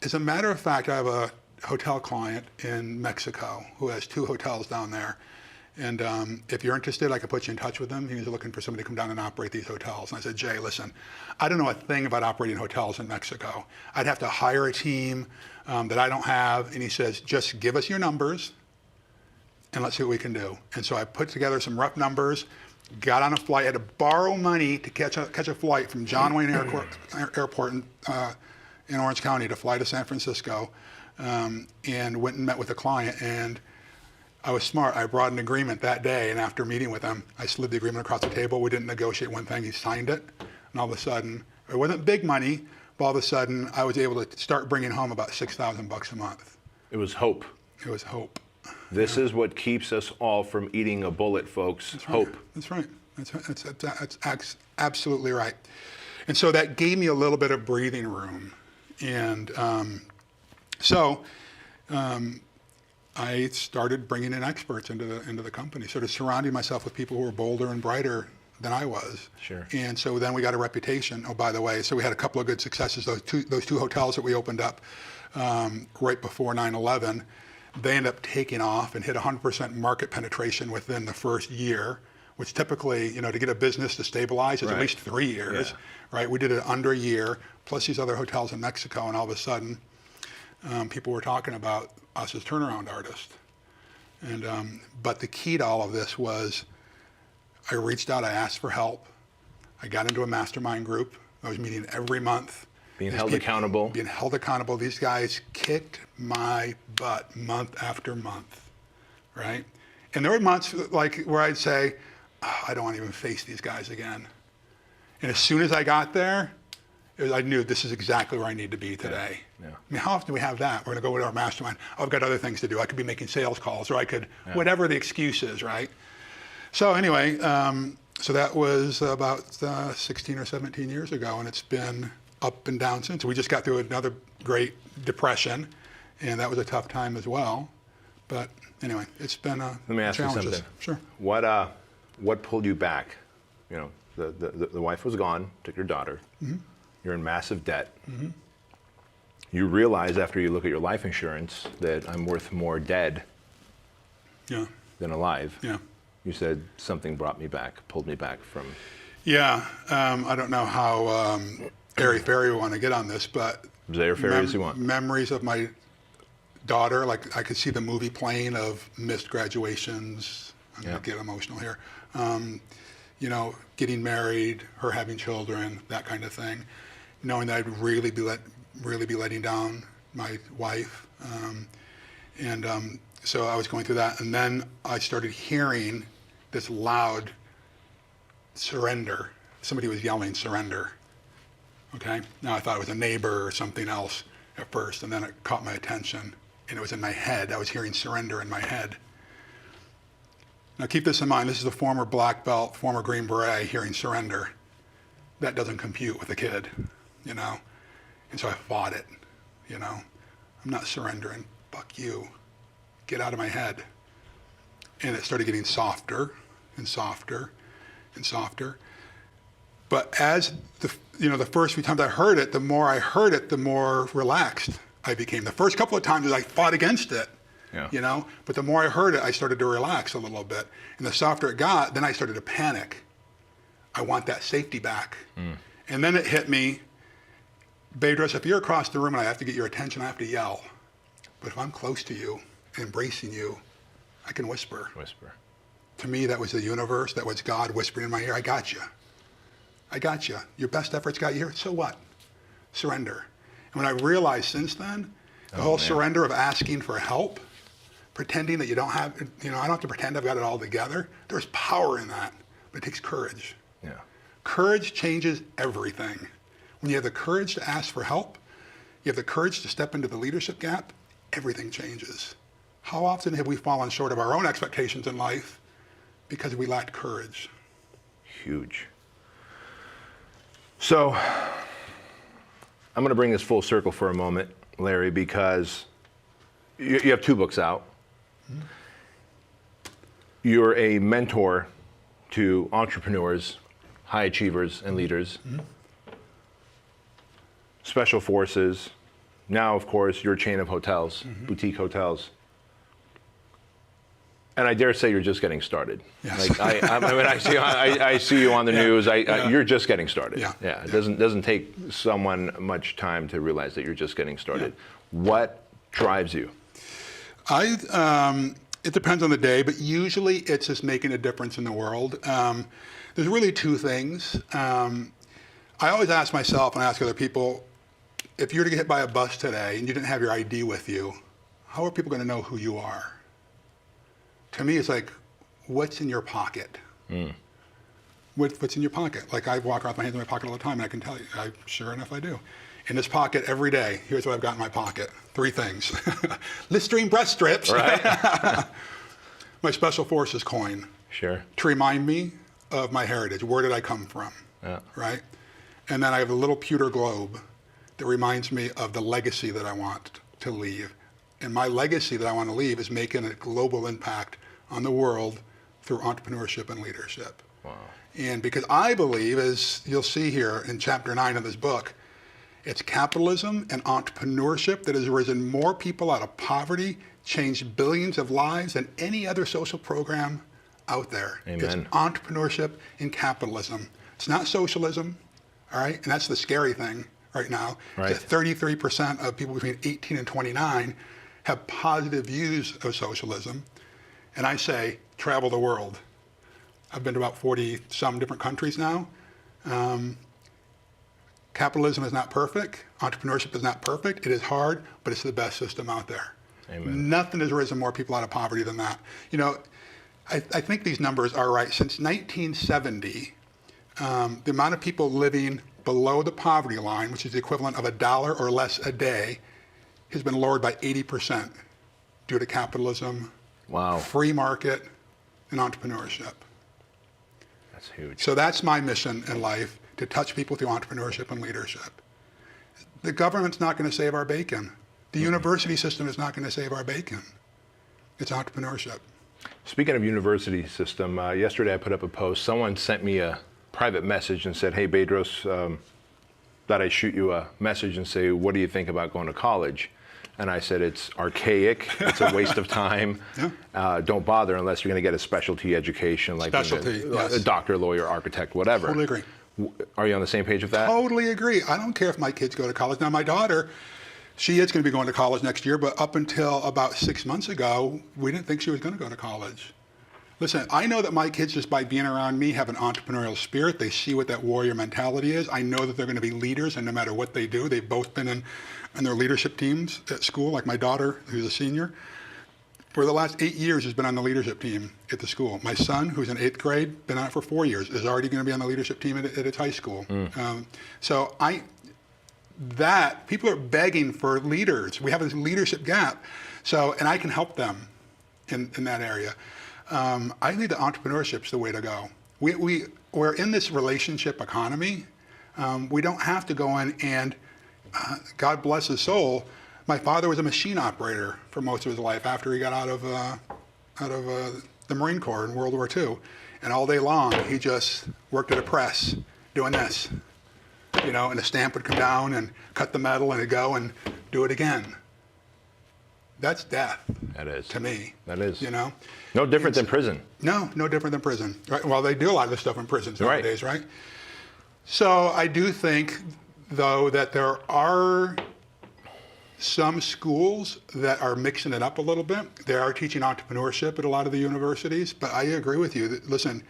as a matter of fact, I have a hotel client in Mexico who has 2 hotels down there. And if you're interested, I could put you in touch with him. He was looking for somebody to come down and operate these hotels. And I said, Jay, listen, I don't know a thing about operating hotels in Mexico. I'd have to hire a team that I don't have. And he says, just give us your numbers and let's see what we can do. And so I put together some rough numbers, got on a flight, had to borrow money to catch a flight from John Wayne Airport in Orange County to fly to San Francisco, and went and met with a client. And I was smart. I brought an agreement that day, and after meeting with him, I slid the agreement across the table. We didn't negotiate one thing. He signed it, and all of a sudden, it wasn't big money, but all of a sudden, I was able to start bringing home about $6,000 a month. It was hope. It was hope. This is what keeps us all from eating a bullet, folks. That's Hope. Right. That's right. That's absolutely right. And so that gave me a little bit of breathing room. And I started bringing in experts into the company, sort of surrounding myself with people who were bolder and brighter than I was. Sure. And so then we got a reputation. Oh, by the way, so we had a couple of good successes. Those two hotels that we opened up right before 9/11, they ended up taking off and hit 100% market penetration within the first year, which typically, to get a business to stabilize is at least 3 years, right? We did it under a year, plus these other hotels in Mexico, and all of a sudden, people were talking about us as turnaround artists. And but the key to all of this was I reached out, I asked for help. I got into a mastermind group. I was meeting every month. Being held accountable. Being held accountable. These guys kicked my butt month after month, right? And there were months like where I'd say, I don't want to even face these guys again. And as soon as I got there, I knew this is exactly where I need to be today. Yeah. I mean, how often do we have that? We're going to go with our mastermind. Oh, I've got other things to do. I could be making sales calls, or I could, whatever the excuse is, right? So anyway, so that was about 16 or 17 years ago, and it's been up and down since. We just got through another great depression, and that was a tough time as well. But anyway, it's been Let me ask you challenges. something. Sure. What pulled you back? The wife was gone, took your daughter. Mm-hmm. You're in massive debt. Mm-hmm. You realize after you look at your life insurance that I'm worth more dead than alive. Yeah. You said something brought me back, pulled me back from. Yeah. I don't know how airy-fairy we want to get on this, but as airy-fairy as you want. Memories of my daughter, like I could see the movie playing of missed graduations. I'm going to get emotional here. Getting married, her having children, that kind of thing. Knowing that I'd really be letting down my wife. So I was going through that, and then I started hearing this loud surrender. Somebody was yelling surrender. Okay? Now I thought it was a neighbor or something else at first, and then it caught my attention, and it was in my head. I was hearing surrender in my head. Now keep this in mind. This is a former black belt, former Green Beret hearing surrender. That doesn't compute with a kid, you know? And so I fought it, you know? I'm not surrendering. Fuck you. Get out of my head. And it started getting softer and softer and softer. But as the first few times I heard it, the more I heard it, the more relaxed I became. The first couple of times I fought against it, you know? But the more I heard it, I started to relax a little bit. And the softer it got, then I started to panic. I want that safety back. And then it hit me, Bedros, if you're across the room and I have to get your attention, I have to yell. But if I'm close to you, embracing you, I can whisper. To me, that was the universe, that was God whispering in my ear, I got you. I got you. Your best efforts got you here, so what? Surrender. And when I realized since then, the whole surrender of asking for help, pretending that you don't have, I don't have to pretend I've got it all together. There's power in that, but it takes courage. Courage changes everything. When you have the courage to ask for help, you have the courage to step into the leadership gap, everything changes. How often have we fallen short of our own expectations in life because we lacked courage? Huge. So I'm going to bring this full circle for a moment, Larry, because you have 2 books out. You're a mentor to entrepreneurs, high achievers, and leaders. Special forces. Now, of course, your chain of hotels, boutique hotels. And I dare say you're just getting started. Yes. Like I see you on the news. You're just getting started. It doesn't take someone much time to realize that you're just getting started. What drives you? It depends on the day, but usually it's just making a difference in the world. There's really 2 things. I always ask myself and I ask other people, if you were to get hit by a bus today and you didn't have your ID with you, how are people going to know who you are? To me, it's like, what's in your pocket? What's in your pocket? Like I walk around with my hands in my pocket all the time, and I can tell you, sure enough, I do. In this pocket every day, here's what I've got in my pocket. 3 things. Listerine breast strips. Right. My Special Forces coin. Sure. To remind me of my heritage. Where did I come from? Right? And then I have a little pewter globe that reminds me of the legacy that I want to leave. And my legacy that I want to leave is making a global impact on the world through entrepreneurship and leadership. Wow. And because I believe, as you'll see here in chapter 9 of this book, it's capitalism and entrepreneurship that has risen more people out of poverty, changed billions of lives than any other social program out there. Amen. It's entrepreneurship and capitalism. It's not socialism, all right? And that's the scary thing right now. Right. That 33% of people between 18 and 29 have positive views of socialism. And I say, travel the world. I've been to about 40-some different countries now. Capitalism is not perfect. Entrepreneurship is not perfect. It is hard, but it's the best system out there. Amen. Nothing has risen more people out of poverty than that. You know, I think these numbers are right. Since 1970, the amount of people living below the poverty line, which is the equivalent of $1 or less a day, has been lowered by 80% due to capitalism, free market, and entrepreneurship. That's huge. So that's my mission in life, to touch people through entrepreneurship and leadership. The government's not going to save our bacon. The university system is not going to save our bacon. It's entrepreneurship. Speaking of university system, yesterday I put up a post. Someone sent me a private message and said, hey, Bedros, that I shoot you a message and say, what do you think about going to college? And I said, it's archaic, it's a waste of time. Don't bother unless you're going to get a specialty education, like a doctor, lawyer, architect, whatever. Totally agree. Are you on the same page with that? Totally agree. I don't care if my kids go to college. Now, my daughter, she is going to be going to college next year, but up until about 6 months ago, we didn't think she was going to go to college. Listen, I know that my kids, just by being around me, have an entrepreneurial spirit. They see what that warrior mentality is. I know that they're going to be leaders, and no matter what they do, they've both been in their leadership teams at school, like my daughter, who's a senior. for the last 8 years has been on the leadership team at the school. My son, who's in 8th grade, been on it for 4 years, is already going to be on the leadership team at its high school. So people are begging for leaders. We have this leadership gap. So, and I can help them in that area. I think that entrepreneurship's the way to go. We're in this relationship economy. We don't have to go in and, God bless his soul, my father was a machine operator for most of his life after he got out of the Marine Corps in World War II. And all day long, he just worked at a press doing this. And a stamp would come down and cut the metal and it'd go and do it again. That's death. That is. To me. That is. No different than prison. No different than prison. Right? Well, they do a lot of this stuff in prisons nowadays, right? So I do think, though, that there are some schools that are mixing it up a little bit. They are teaching entrepreneurship at a lot of the universities, but I agree with you. Listen,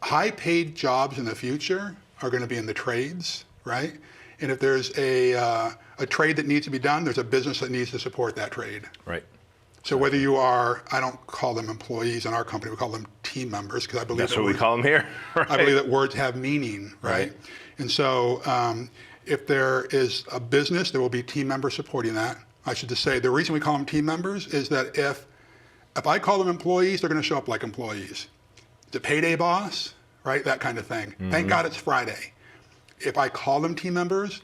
high-paid jobs in the future are going to be in the trades, right? And if there's a trade that needs to be done, there's a business that needs to support that trade. Right. So whether you are, I don't call them employees in our company, we call them team members, because I believe that's what we call them here. Right. I believe that words have meaning, right? And so if there is a business, there will be team members supporting that. I should just say the reason we call them team members is that if I call them employees, they're going to show up like employees. The payday boss, right? That kind of thing. Thank God it's Friday. If I call them team members,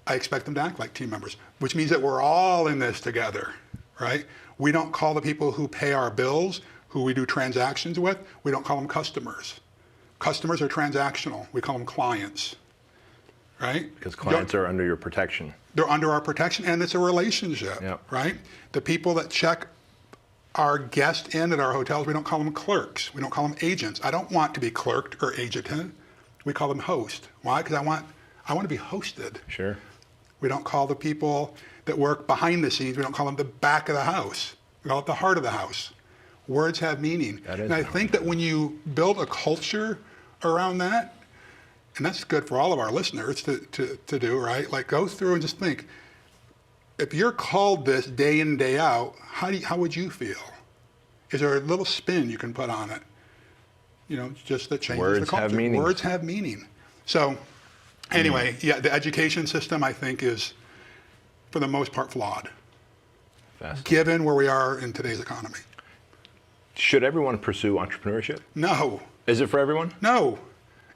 I expect them to act like team members, which means that we're all in this together, right? We don't call the people who pay our bills, who we do transactions with, we don't call them customers. Customers are transactional. We call them clients, right? Because clients are under your protection. They're under our protection, and it's a relationship, right? The people that check our guests in at our hotels, we don't call them clerks. We don't call them agents. I don't want to be clerked or agented. We call them host. Why? Because I want to be hosted. Sure. We don't call the people that work behind the scenes, we don't call them the back of the house. We call it the heart of the house. Words have meaning. And I think that when you build a culture around that, and that's good for all of our listeners to do, right? Like go through and just think, if you're called this day in, day out, how would you feel? Is there a little spin you can put on it? Just that changes the culture. Words have meaning. Words have meaning. So anyway, the education system, I think, is, for the most part, flawed, given where we are in today's economy. Should everyone pursue entrepreneurship? No. Is it for everyone? No.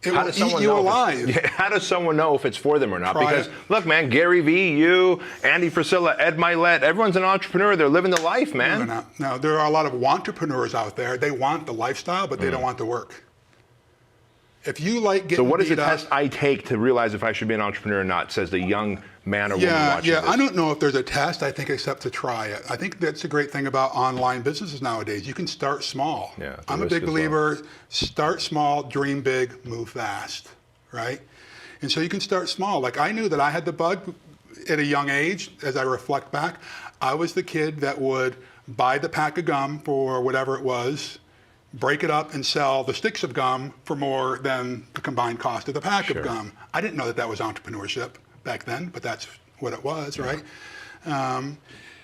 It will eat you alive. How does someone know if it's for them or not? Try Because, it. look, man, Gary Vee, you, Andy Frisella, Ed Milet, everyone's an entrepreneur. They're living the life, man. No, they're not. No, there are a lot of entrepreneurs out there. They want the lifestyle, but they don't want the work. If you like getting So what is the beat up- test I take to realize if I should be an entrepreneur or not, says the young man or woman watching this? I don't know if there's a test, I think, except to try it. I think that's a great thing about online businesses nowadays. You can start small. Yeah, I'm a big believer, start small, dream big, move fast, right? And so you can start small. Like I knew that I had the bug at a young age. As I reflect back, I was the kid that would buy the pack of gum for whatever it was, break it up and sell the sticks of gum for more than the combined cost of the pack of gum. I didn't know that that was entrepreneurship back then, but that's what it was, right?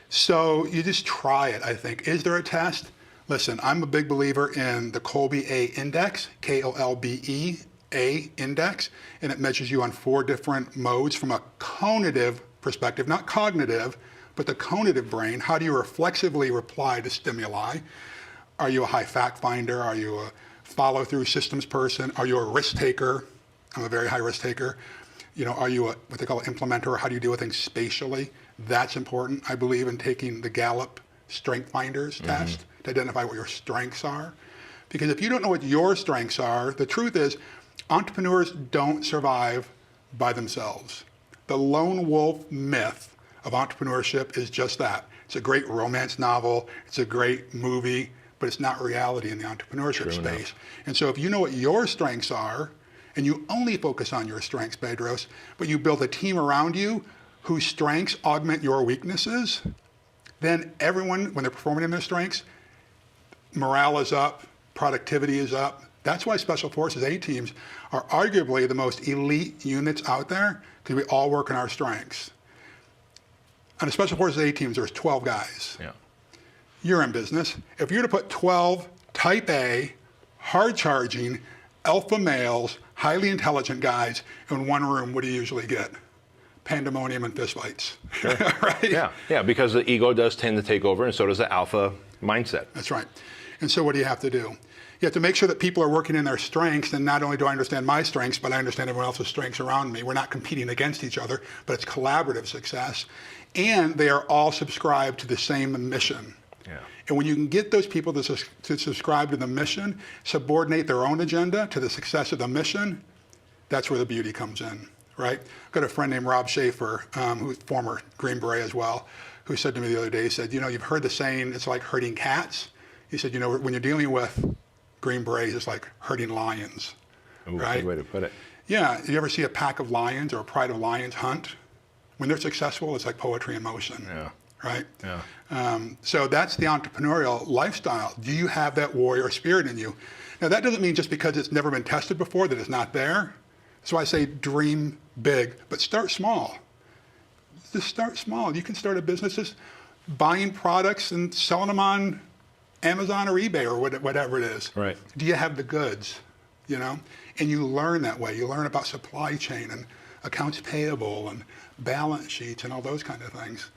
So you just try it, I think. Is there a test? Listen, I'm a big believer in the Kolbe A index, Kolbe A index, and it measures you on 4 different modes from a conative perspective, not cognitive, but the conative brain. How do you reflexively reply to stimuli? Are you a high fact finder? Are you a follow through systems person? Are you a risk taker? I'm a very high risk taker. Are you what they call an implementer? How do you deal with things spatially? That's important. I believe in taking the Gallup Strength Finders test to identify what your strengths are. Because if you don't know what your strengths are, the truth is entrepreneurs don't survive by themselves. The lone wolf myth of entrepreneurship is just that. It's a great romance novel. It's a great movie, but it's not reality in the entrepreneurship space. And so if you know what your strengths are, and you only focus on your strengths, Bedros, but you build a team around you whose strengths augment your weaknesses, then everyone, when they're performing in their strengths, morale is up, productivity is up. That's why Special Forces A teams are arguably the most elite units out there, because we all work in our strengths. On the Special Forces A teams, there's 12 guys. you're in business. If you were to put 12 type A, hard-charging, alpha males, highly intelligent guys in one room, what do you usually get? Pandemonium and fistfights. Sure. Right? Yeah, because the ego does tend to take over, and so does the alpha mindset. That's right. And so what do you have to do? You have to make sure that people are working in their strengths, and not only do I understand my strengths, but I understand everyone else's strengths around me. We're not competing against each other, but it's collaborative success. And they are all subscribed to the same mission. Yeah. And when you can get those people to subscribe to the mission, subordinate their own agenda to the success of the mission, that's where the beauty comes in, right? I've got a friend named Rob Schaefer, who's former Green Beret as well, who said to me the other day, he said, you've heard the saying, it's like herding cats. He said, when you're dealing with Green Berets, it's like herding lions. Ooh, right? Good way to put it. Yeah, you ever see a pack of lions or a pride of lions hunt? When they're successful, it's like poetry in motion. Yeah. Right? Yeah. So that's the entrepreneurial lifestyle. Do you have that warrior spirit in you? Now that doesn't mean just because it's never been tested before that it's not there. That's why I say dream big, but start small. Just start small. You can start a business just buying products and selling them on Amazon or eBay or whatever it is. Right. Do you have the goods? And you learn that way. You learn about supply chain and accounts payable and balance sheets and all those kind of things.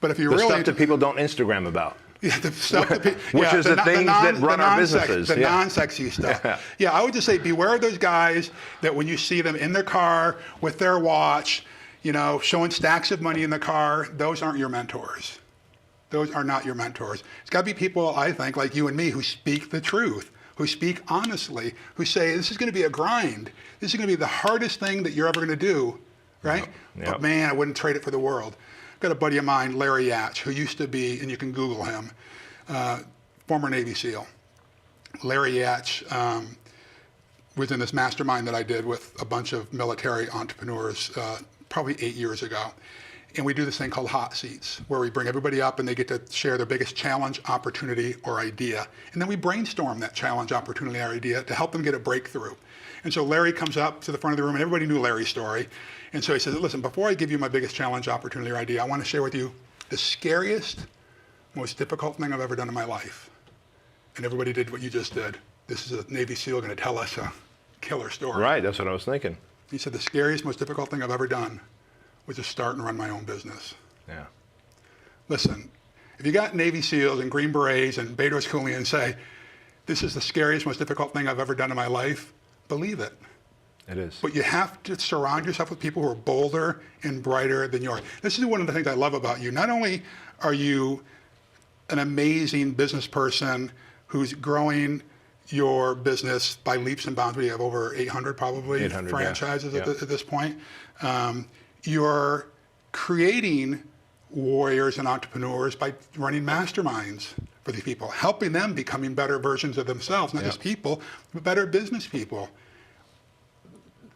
But if you really stuff that people don't Instagram about. Yeah, the stuff that Which is the things that run our businesses. The non-sexy stuff. Yeah, I would just say beware of those guys that when you see them in their car with their watch, showing stacks of money in the car, those aren't your mentors. Those are not your mentors. It's got to be people, I think, like you and me, who speak the truth, who speak honestly, who say, this is going to be a grind. This is going to be the hardest thing that you're ever going to do, right? Yep. But man, I wouldn't trade it for the world. I've got a buddy of mine, Larry Yatch, who used to be, and you can Google him, former Navy SEAL. Larry Yatch was in this mastermind that I did with a bunch of military entrepreneurs probably 8 years ago. And we do this thing called hot seats, where we bring everybody up and they get to share their biggest challenge, opportunity, or idea. And then we brainstorm that challenge, opportunity, or idea to help them get a breakthrough. And so Larry comes up to the front of the room, and everybody knew Larry's story. And so he says, listen, before I give you my biggest challenge, opportunity, or idea, I want to share with you the scariest, most difficult thing I've ever done in my life. And everybody did what you just did. This is a Navy SEAL going to tell us a killer story. Right, that's what I was thinking. He said, the scariest, most difficult thing I've ever done was to start and run my own business. Yeah. Listen, if you got Navy SEALs and Green Berets and Bedros Keuilian say, this is the scariest, most difficult thing I've ever done in my life, believe it. It is. But you have to surround yourself with people who are bolder and brighter than you are. This is one of the things I love about you. Not only are you an amazing business person who's growing your business by leaps and bounds. We have over 800 probably 800, franchises yeah. at this point. You're creating warriors and entrepreneurs by running masterminds for these people, helping them becoming better versions of themselves, not just people, but better business people.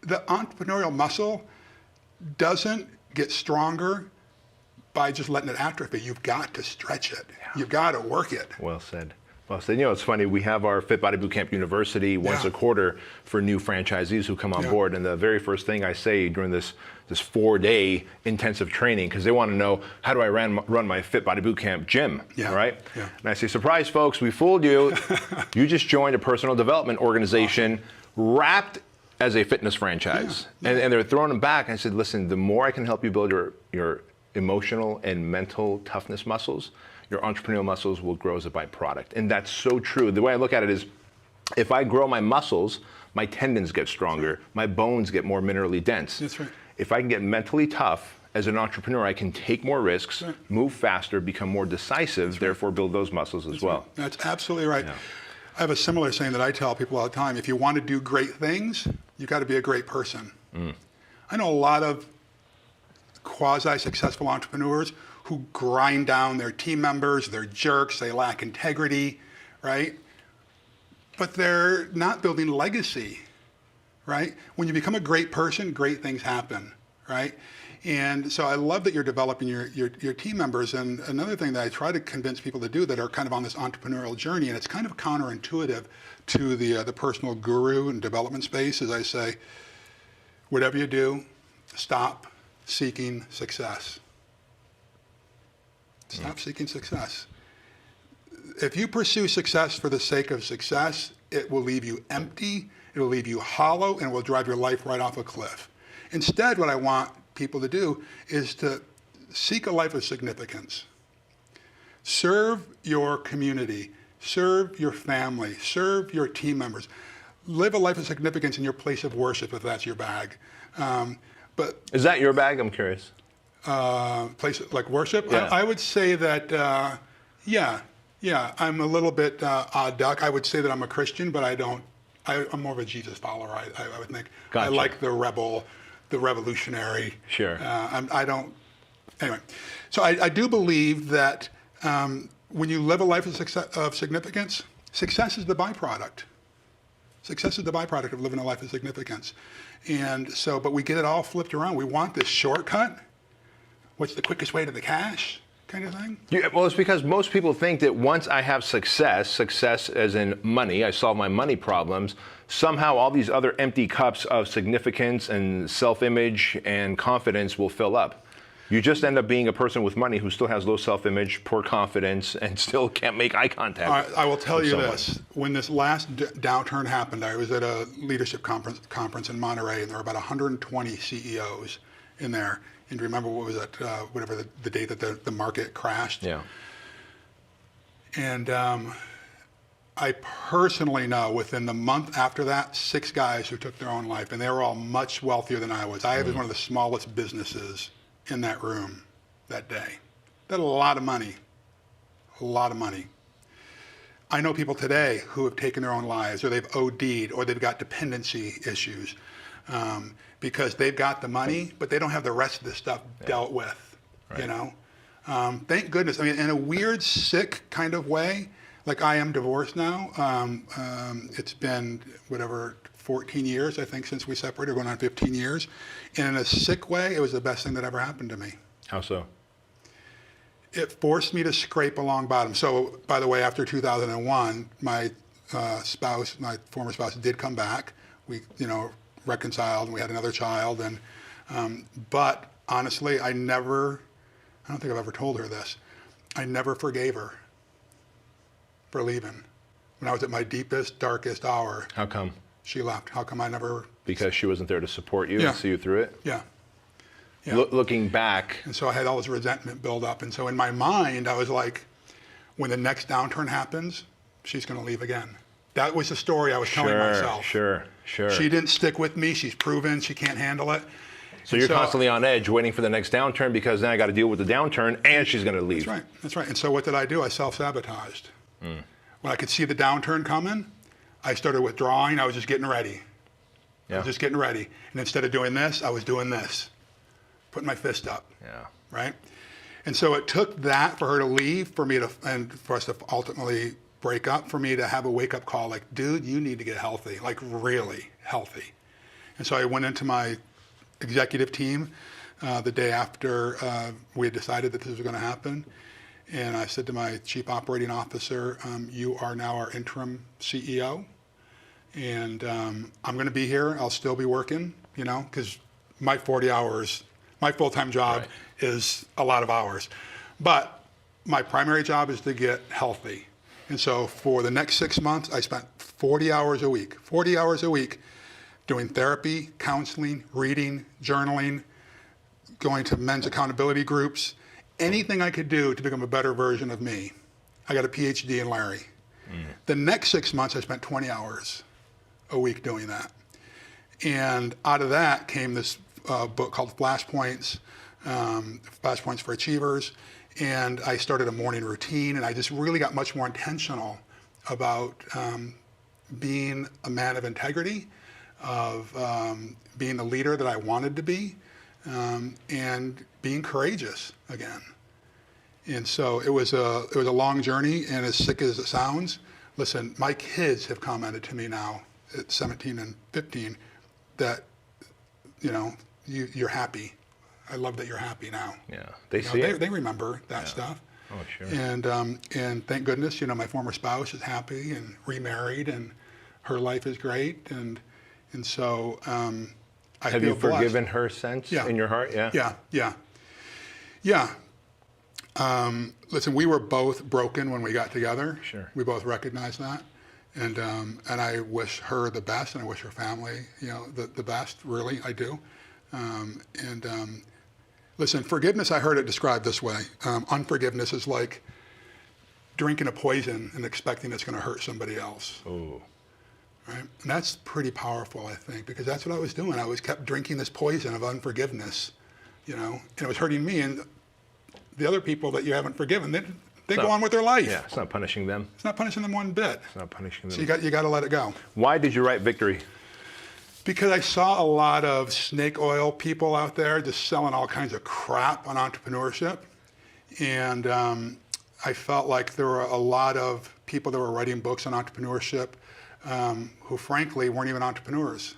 The entrepreneurial muscle doesn't get stronger by just letting it atrophy. You've got to stretch it. Yeah. You've got to work it. Well said. Well said. It's funny, we have our Fit Body Bootcamp University once a quarter for new franchisees who come on board. And the very first thing I say during this 4-day intensive training, because they want to know, how do I run my Fit Body Bootcamp gym, right? Yeah. And I say, surprise, folks, we fooled you. You just joined a personal development organization wrapped as a fitness franchise. And they're throwing them back. And I said, listen, the more I can help you build your emotional and mental toughness muscles, your entrepreneurial muscles will grow as a byproduct. And that's so true. The way I look at it is, if I grow my muscles, my tendons get stronger, my bones get more minerally dense. That's right. If I can get mentally tough as an entrepreneur, I can take more risks, move faster, become more decisive, therefore build those muscles as well. That's absolutely right. Yeah. I have a similar saying that I tell people all the time. If you want to do great things, you've got to be a great person. I know a lot of quasi-successful entrepreneurs who grind down their team members, they're jerks, they lack integrity, right? But they're not building legacy, right? When you become a great person, great things happen, right? And so I love that you're developing your team members. And another thing that I try to convince people to do that are kind of on this entrepreneurial journey, and it's kind of counterintuitive to the personal guru and development space, is I say, whatever you do, stop seeking success. Stop seeking success. if you pursue success for the sake of success, it will leave you empty, it will leave you hollow, and it will drive your life right off a cliff. Instead, what I want people to do is to seek a life of significance. Serve your community, serve your family, serve your team members. Live a life of significance in your place of worship, if that's your bag. But is that your bag? I'm curious. Place like worship? Yeah. I would say that, I'm a little bit odd duck. I would say that I'm a Christian, but I'm more of a Jesus follower, I would think. Gotcha. I like the rebel, the revolutionary. Sure. Anyway, so I do believe that when you live a life of significance, success is the byproduct. Success is the byproduct of living a life of significance. And so, but we get it all flipped around. We want this shortcut. What's the quickest way to the cash kind of thing? Yeah, well, it's because most people think that once I have success as in money, I solve my money problems, somehow all these other empty cups of significance and self-image and confidence will fill up. You just end up being a person with money who still has low self-image, poor confidence, and still can't make eye contact. I will tell you this. When this last downturn happened, I was at a leadership conference in Monterey, and there were about 120 CEOs in there. And remember, what was it, whatever the date that the market crashed? Yeah. And I personally know within the month after that, 6 guys who took their own life, and they were all much wealthier than I was. I was one of the smallest businesses in that room that day. They had a lot of money, a lot of money. I know people today who have taken their own lives, or they've OD'd, or they've got dependency issues because they've got the money, but they don't have the rest of the stuff dealt with, you know? Thank goodness. I mean, in a weird, sick kind of way, like I am divorced now. It's been, 14 years, I think, since we separated, going on 15 years. And in a sick way, it was the best thing that ever happened to me. How so? It forced me to scrape along bottom. So, by the way, after 2001, my former spouse did come back. We, reconciled, and we had another child. And but honestly, I don't think I've ever told her this. I never forgave her for leaving. When I was at my deepest, darkest hour. How come? She left. How come I never? Because she wasn't there to support you and see you through it? Yeah. Looking back. And so I had all this resentment build up. And so in my mind, I was like, when the next downturn happens, she's going to leave again. That was the story I was telling myself. Sure. She didn't stick with me. She's proven she can't handle it. So you're constantly on edge waiting for the next downturn because then I got to deal with the downturn and she's going to leave. That's right. And so what did I do? I self-sabotaged. When I could see the downturn coming, I started withdrawing. I was just getting ready. I was just getting ready. And instead of doing this, I was doing this, putting my fist up. Yeah. Right? And so it took that for her to leave, and for us to ultimately break up, for me to have a wake-up call like, dude, you need to get healthy, like really healthy. And so I went into my executive team the day after we had decided that this was going to happen. And I said to my chief operating officer, you are now our interim CEO. And I'm going to be here. I'll still be working, because my 40 hours, my full-time job is a lot of hours. But my primary job is to get healthy. And so for the next 6 months, I spent 40 hours a week doing therapy, counseling, reading, journaling, going to men's accountability groups, anything I could do to become a better version of me. I got a PhD in Larry. The next 6 months, I spent 20 hours a week doing that. And out of that came this book called Flashpoints for Achievers. And I started a morning routine, and I just really got much more intentional about being a man of integrity, of being the leader that I wanted to be, and being courageous again. And so it was a long journey, and as sick as it sounds, listen, my kids have commented to me now at 17 and 15 that, you're happy. I love that you're happy now. Yeah, they remember that stuff. Oh, sure. And thank goodness, my former spouse is happy and remarried, and her life is great, and so I feel Have you blessed. forgiven her since in your heart? Yeah. Yeah. Listen, we were both broken when we got together. Sure. We both recognized that. And I wish her the best, and I wish her family, the best, really, I do. Listen, forgiveness, I heard it described this way. Unforgiveness is like drinking a poison and expecting it's going to hurt somebody else. Oh. Right? And that's pretty powerful, I think, because that's what I was doing. I was kept drinking this poison of unforgiveness, and it was hurting me. And the other people that you haven't forgiven, they go on with their life. Yeah, it's not punishing them. It's not punishing them one bit. It's not punishing them. So you got to let it go. Why did you write Victory? Because I saw a lot of snake oil people out there just selling all kinds of crap on entrepreneurship. And I felt like there were a lot of people that were writing books on entrepreneurship who frankly weren't even entrepreneurs.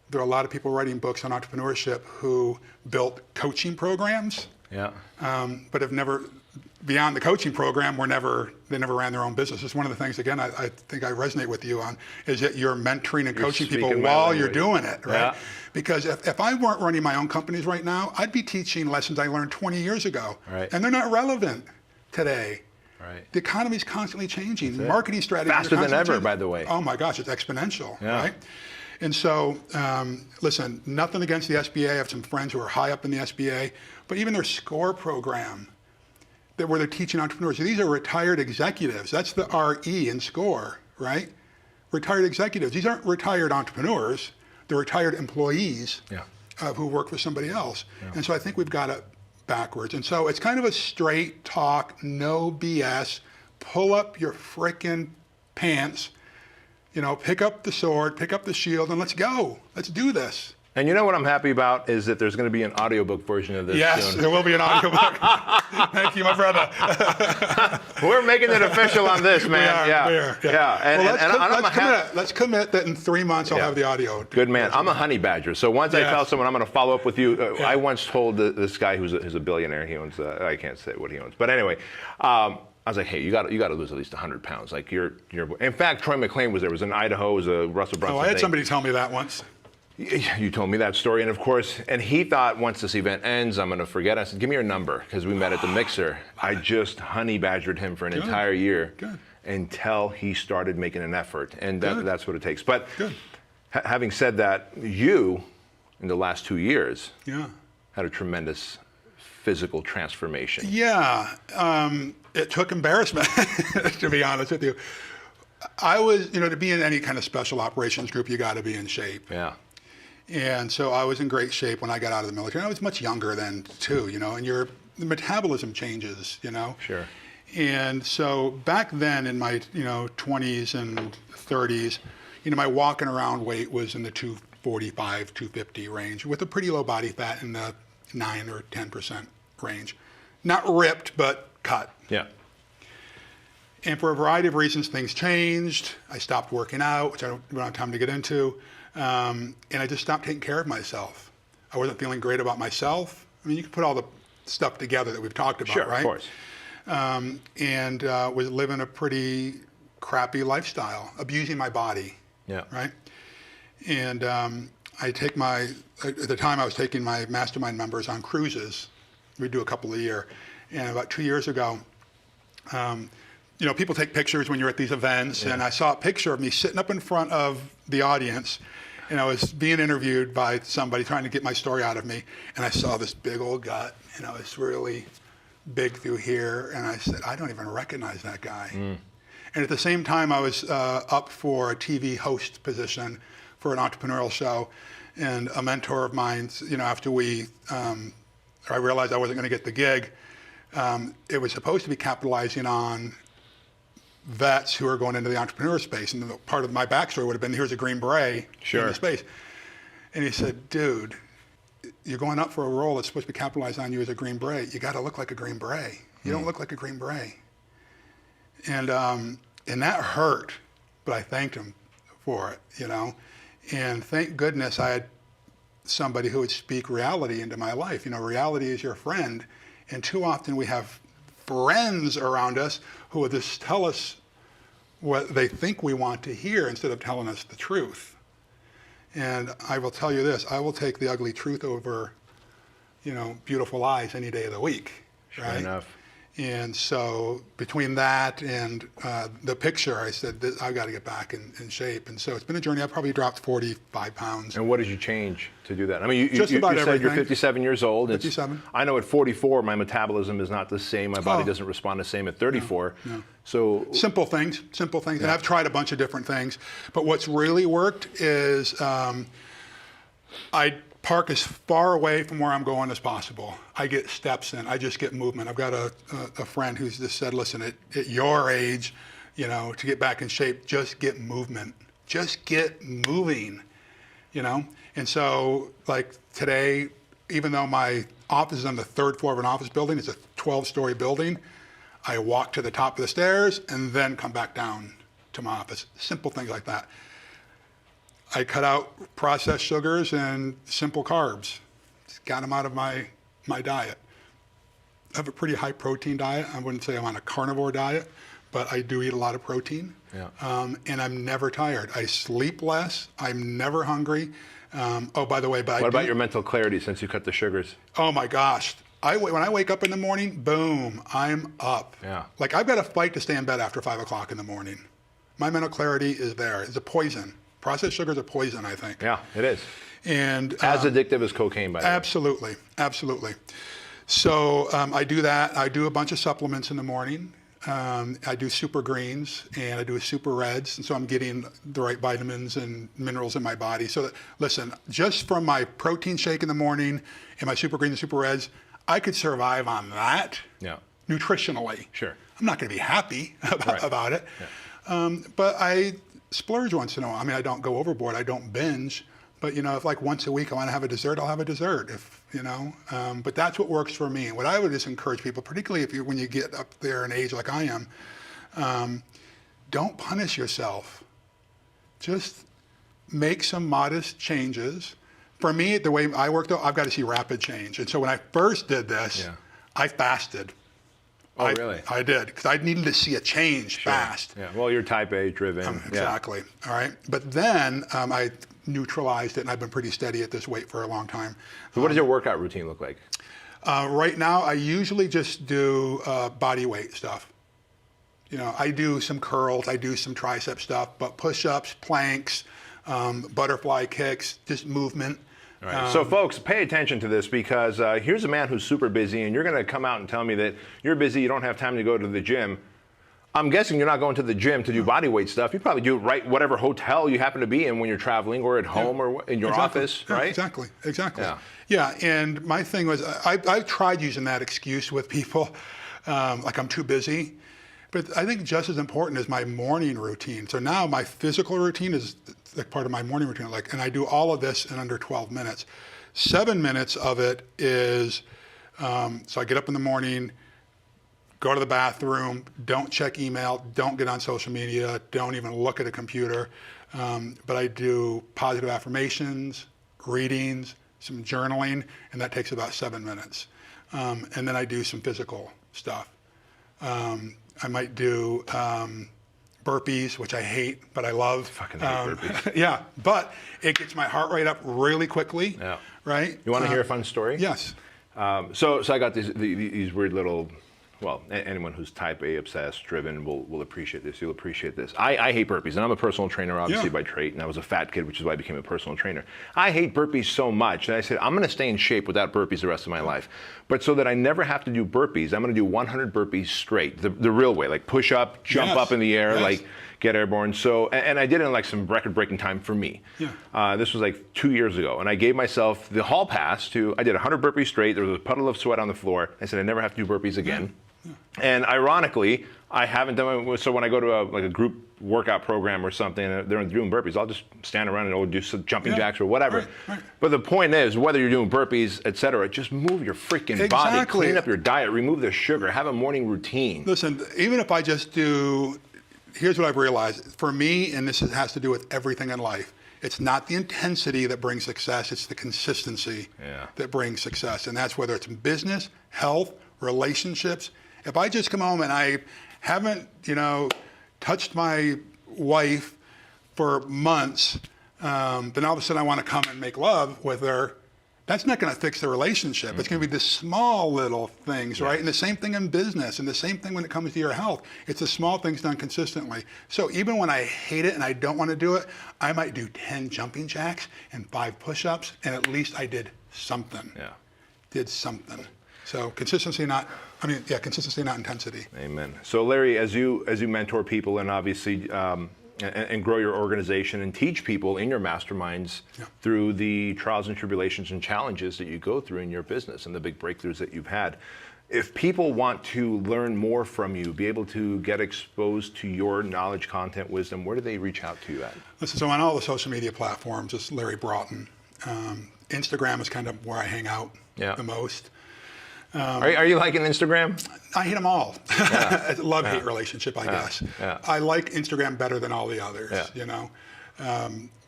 There are a lot of people writing books on entrepreneurship who built coaching programs, but have never, beyond the coaching program, they never ran their own business. It's one of the things, again, I think I resonate with you on, is that you're mentoring and coaching people while you're doing it, right? Yeah. Because if I weren't running my own companies right now, I'd be teaching lessons I learned 20 years ago. Right. And they're not relevant today. Right. The economy's constantly changing. Marketing strategies faster are than ever, changing. by the way. Oh my gosh, it's exponential, Yeah. right? And so, listen, nothing against the SBA. I have some friends who are high up in the SBA, but even their SCORE program, where they're teaching entrepreneurs. These are retired executives. That's the RE in SCORE, right? Retired executives. These aren't retired entrepreneurs. They're retired employees who work for somebody else. Yeah. And so I think we've got it backwards. And so it's kind of a straight talk, no BS. Pull up your frickin' pants, pick up the sword, pick up the shield, and let's go. Let's do this. And you know what I'm happy about is that there's going to be an audiobook version of this Yes, soon. there will be an audiobook. Thank you, my brother. We're making it official on this, man. We are. And let's commit that in 3 months I'll have the audio. Good man. I'm a honey badger. So once I tell someone I'm going to follow up with you, I once told this guy who's a billionaire, he owns, I can't say what he owns. But anyway, I was like, hey, you got to lose at least 100 pounds. Like you're. In fact, Troy McClain was there. Was in Idaho. Was a Russell Brunson. I had somebody tell me that once. You told me that story, and of course, and he thought once this event ends, I'm going to forget. I said, give me your number, because we met at the Mixer. I just honey badgered him for an entire year until he started making an effort, and that's what it takes. But having said that, you, in the last 2 years, had a tremendous physical transformation. Yeah, it took embarrassment, to be honest with you. I was, to be in any kind of special operations group, you got to be in shape. Yeah. And so I was in great shape when I got out of the military. I was much younger then too, and the metabolism changes, Sure. And so back then in my, 20s and 30s, my walking around weight was in the 245, 250 range with a pretty low body fat in the 9 or 10% range. Not ripped, but cut. Yeah. And for a variety of reasons, things changed. I stopped working out, which I don't have time to get into. And I just stopped taking care of myself. I wasn't feeling great about myself. I mean, you can put all the stuff together that we've talked about, right? Sure, of course. And was living a pretty crappy lifestyle, abusing my body, right? And at the time I was taking my mastermind members on cruises. We'd do a couple a year. And about 2 years ago, people take pictures when you're at these events, and I saw a picture of me sitting up in front of the audience, and I was being interviewed by somebody trying to get my story out of me, and I saw this big old gut, and I was really big through here, and I said, I don't even recognize that guy. And at the same time, I was up for a TV host position for an entrepreneurial show, and a mentor of mine, after I realized I wasn't going to get the gig, it was supposed to be capitalizing on vets who are going into the entrepreneur space. And part of my backstory would have been, here's a Green Beret in the space. And he said, dude, you're going up for a role that's supposed to be capitalized on you as a Green Beret. You got to look like a Green Beret. You don't look like a Green Beret. And that hurt, but I thanked him for it, And thank goodness I had somebody who would speak reality into my life. Reality is your friend. And too often we have friends around us who will just tell us what they think we want to hear instead of telling us the truth. And I will tell you this, I will take the ugly truth over, beautiful lies any day of the week. right? enough. And so between that and the picture, I said, I've got to get back in shape. And so it's been a journey. I probably dropped 45 pounds. And what did you change to do that? I mean, you Just about said everything. you're 57 years old. 57. I know at 44, my metabolism is not the same. My body doesn't respond the same at 34. No. So simple things. Yeah. And I've tried a bunch of different things. But what's really worked is I park as far away from where I'm going as possible. I get steps in. I just get movement. I've got a friend who's just said, listen, at your age, to get back in shape, just get movement. Just get moving, And so, like today, even though my office is on the 3rd floor of an office building, it's a 12-story building, I walk to the top of the stairs and then come back down to my office. Simple things like that. I cut out processed sugars and simple carbs. Just got them out of my diet. I have a pretty high protein diet. I wouldn't say I'm on a carnivore diet, but I do eat a lot of protein. Yeah. And I'm never tired. I sleep less. I'm never hungry. Oh, by the way, what about your mental clarity since you cut the sugars? Oh my gosh. When I wake up in the morning, boom, I'm up. Yeah. Like I've got to fight to stay in bed after 5 o'clock in the morning. My mental clarity is there. It's a poison. Processed sugar is a poison, I think. Yeah, it is. And as addictive as cocaine, by the way. Absolutely. So I do that. I do a bunch of supplements in the morning. I do super greens and I do super reds. And so I'm getting the right vitamins and minerals in my body. So that, listen, just from my protein shake in the morning and my super greens and super reds, I could survive on that nutritionally. Sure. I'm not going to be happy about it. Yeah. But I splurge once in a while. I mean, I don't go overboard. I don't binge. But, if like once a week I want to have a dessert, I'll have a dessert. But that's what works for me. And what I would just encourage people, particularly when you get up there in age like I am, don't punish yourself. Just make some modest changes. For me, the way I work, though, I've got to see rapid change. And so when I first did this, I fasted. Oh, really? I did, because I needed to see a change fast. Yeah. Well, you're type A driven. Exactly. All right. But then I neutralized it, and I've been pretty steady at this weight for a long time. So what does your workout routine look like? Right now, I usually just do body weight stuff. I do some curls, I do some tricep stuff, but push-ups, planks, butterfly kicks, just movement. All right. So folks, pay attention to this because here's a man who's super busy, and you're going to come out and tell me that you're busy, you don't have time to go to the gym. I'm guessing you're not going to the gym to do body weight stuff. You probably do it whatever hotel you happen to be in when you're traveling or at home or in your office, right? Exactly. Yeah. And my thing was, I've tried using that excuse with people, like I'm too busy. But I think just as important is my morning routine. So now my physical routine is like part of my morning routine. And I do all of this in under 12 minutes. 7 minutes of it is, so I get up in the morning, go to the bathroom, don't check email, don't get on social media, don't even look at a computer. But I do positive affirmations, readings, some journaling, and that takes about 7 minutes. And then I do some physical stuff. I might do burpees, which I hate, but I love. Fucking hate burpees. Yeah, but it gets my heart rate up really quickly. Yeah. Right? You want to hear a fun story? Yes. So I got these weird little, well, anyone who's type A obsessed, driven will appreciate this. You'll appreciate this. I hate burpees, and I'm a personal trainer, obviously, by trade, and I was a fat kid, which is why I became a personal trainer. I hate burpees so much that I said, I'm going to stay in shape without burpees the rest of my life. But so that I never have to do burpees, I'm going to do 100 burpees straight, the real way, like push up, jump up in the air, like get airborne. So, and I did it in like some record-breaking time for me. Yeah. This was like 2 years ago, and I gave myself the hall pass I did 100 burpees straight. There was a puddle of sweat on the floor. I said, I never have to do burpees again. Yeah. And ironically, I haven't done it. So when I go to a group workout program or something, and they're doing burpees, I'll just stand around and do some jumping jacks or whatever. Right. But the point is, whether you're doing burpees, et cetera, just move your freaking body, clean up your diet, remove the sugar, have a morning routine. Listen, even if I just do, here's what I've realized. For me, and this has to do with everything in life, it's not the intensity that brings success, it's the consistency that brings success. And that's whether it's in business, health, relationships. If I just come home and I haven't, touched my wife for months, then all of a sudden I want to come and make love with her, that's not going to fix the relationship. It's going to be the small little things, right? And the same thing in business, and the same thing when it comes to your health. It's the small things done consistently. So even when I hate it and I don't want to do it, I might do 10 jumping jacks and 5 push-ups, and at least I did something. Yeah. Did something. So consistency, not intensity. Amen. So Larry, as you mentor people and obviously and grow your organization and teach people in your masterminds through the trials and tribulations and challenges that you go through in your business and the big breakthroughs that you've had, if people want to learn more from you, be able to get exposed to your knowledge, content, wisdom, where do they reach out to you at? Listen, so on all the social media platforms, it's Larry Broughton. Instagram is kind of where I hang out the most. Are you liking Instagram? I hate them all. It's a love-hate relationship, I guess. I like Instagram better than all the others, you know.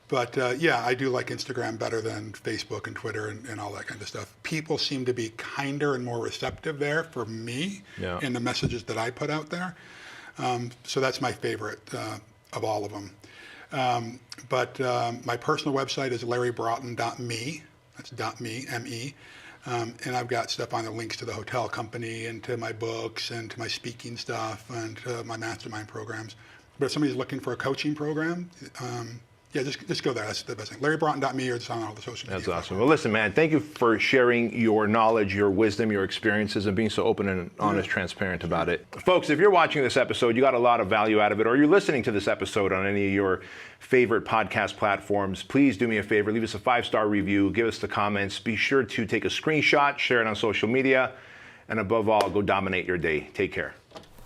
But I do like Instagram better than Facebook and Twitter and all that kind of stuff. People seem to be kinder and more receptive there for me in the messages that I put out there. So that's my favorite of all of them. But my personal website is larrybroughton.me. That's .me, M-E. And I've got stuff on the links to the hotel company and to my books and to my speaking stuff and to my mastermind programs. But if somebody's looking for a coaching program, just go there. That's the best thing. LarryBroughton.me or just on all the social media. That's awesome. Well, listen, man, thank you for sharing your knowledge, your wisdom, your experiences, and being so open and honest, transparent about it. Folks, if you're watching this episode, you got a lot of value out of it, or you're listening to this episode on any of your favorite podcast platforms, please do me a favor, leave us a 5-star review, give us the comments, be sure to take a screenshot, share it on social media, and above all, go dominate your day. Take care.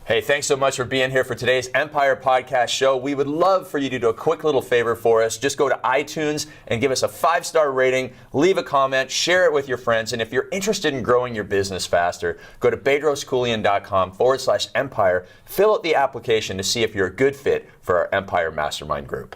Hey, thanks so much for being here for today's Empire Podcast Show. We would love for you to do a quick little favor for us. Just go to iTunes and give us a 5-star rating, leave a comment, share it with your friends, and if you're interested in growing your business faster, go to bedroskeuilian.com/empire, fill out the application to see if you're a good fit for our Empire Mastermind Group.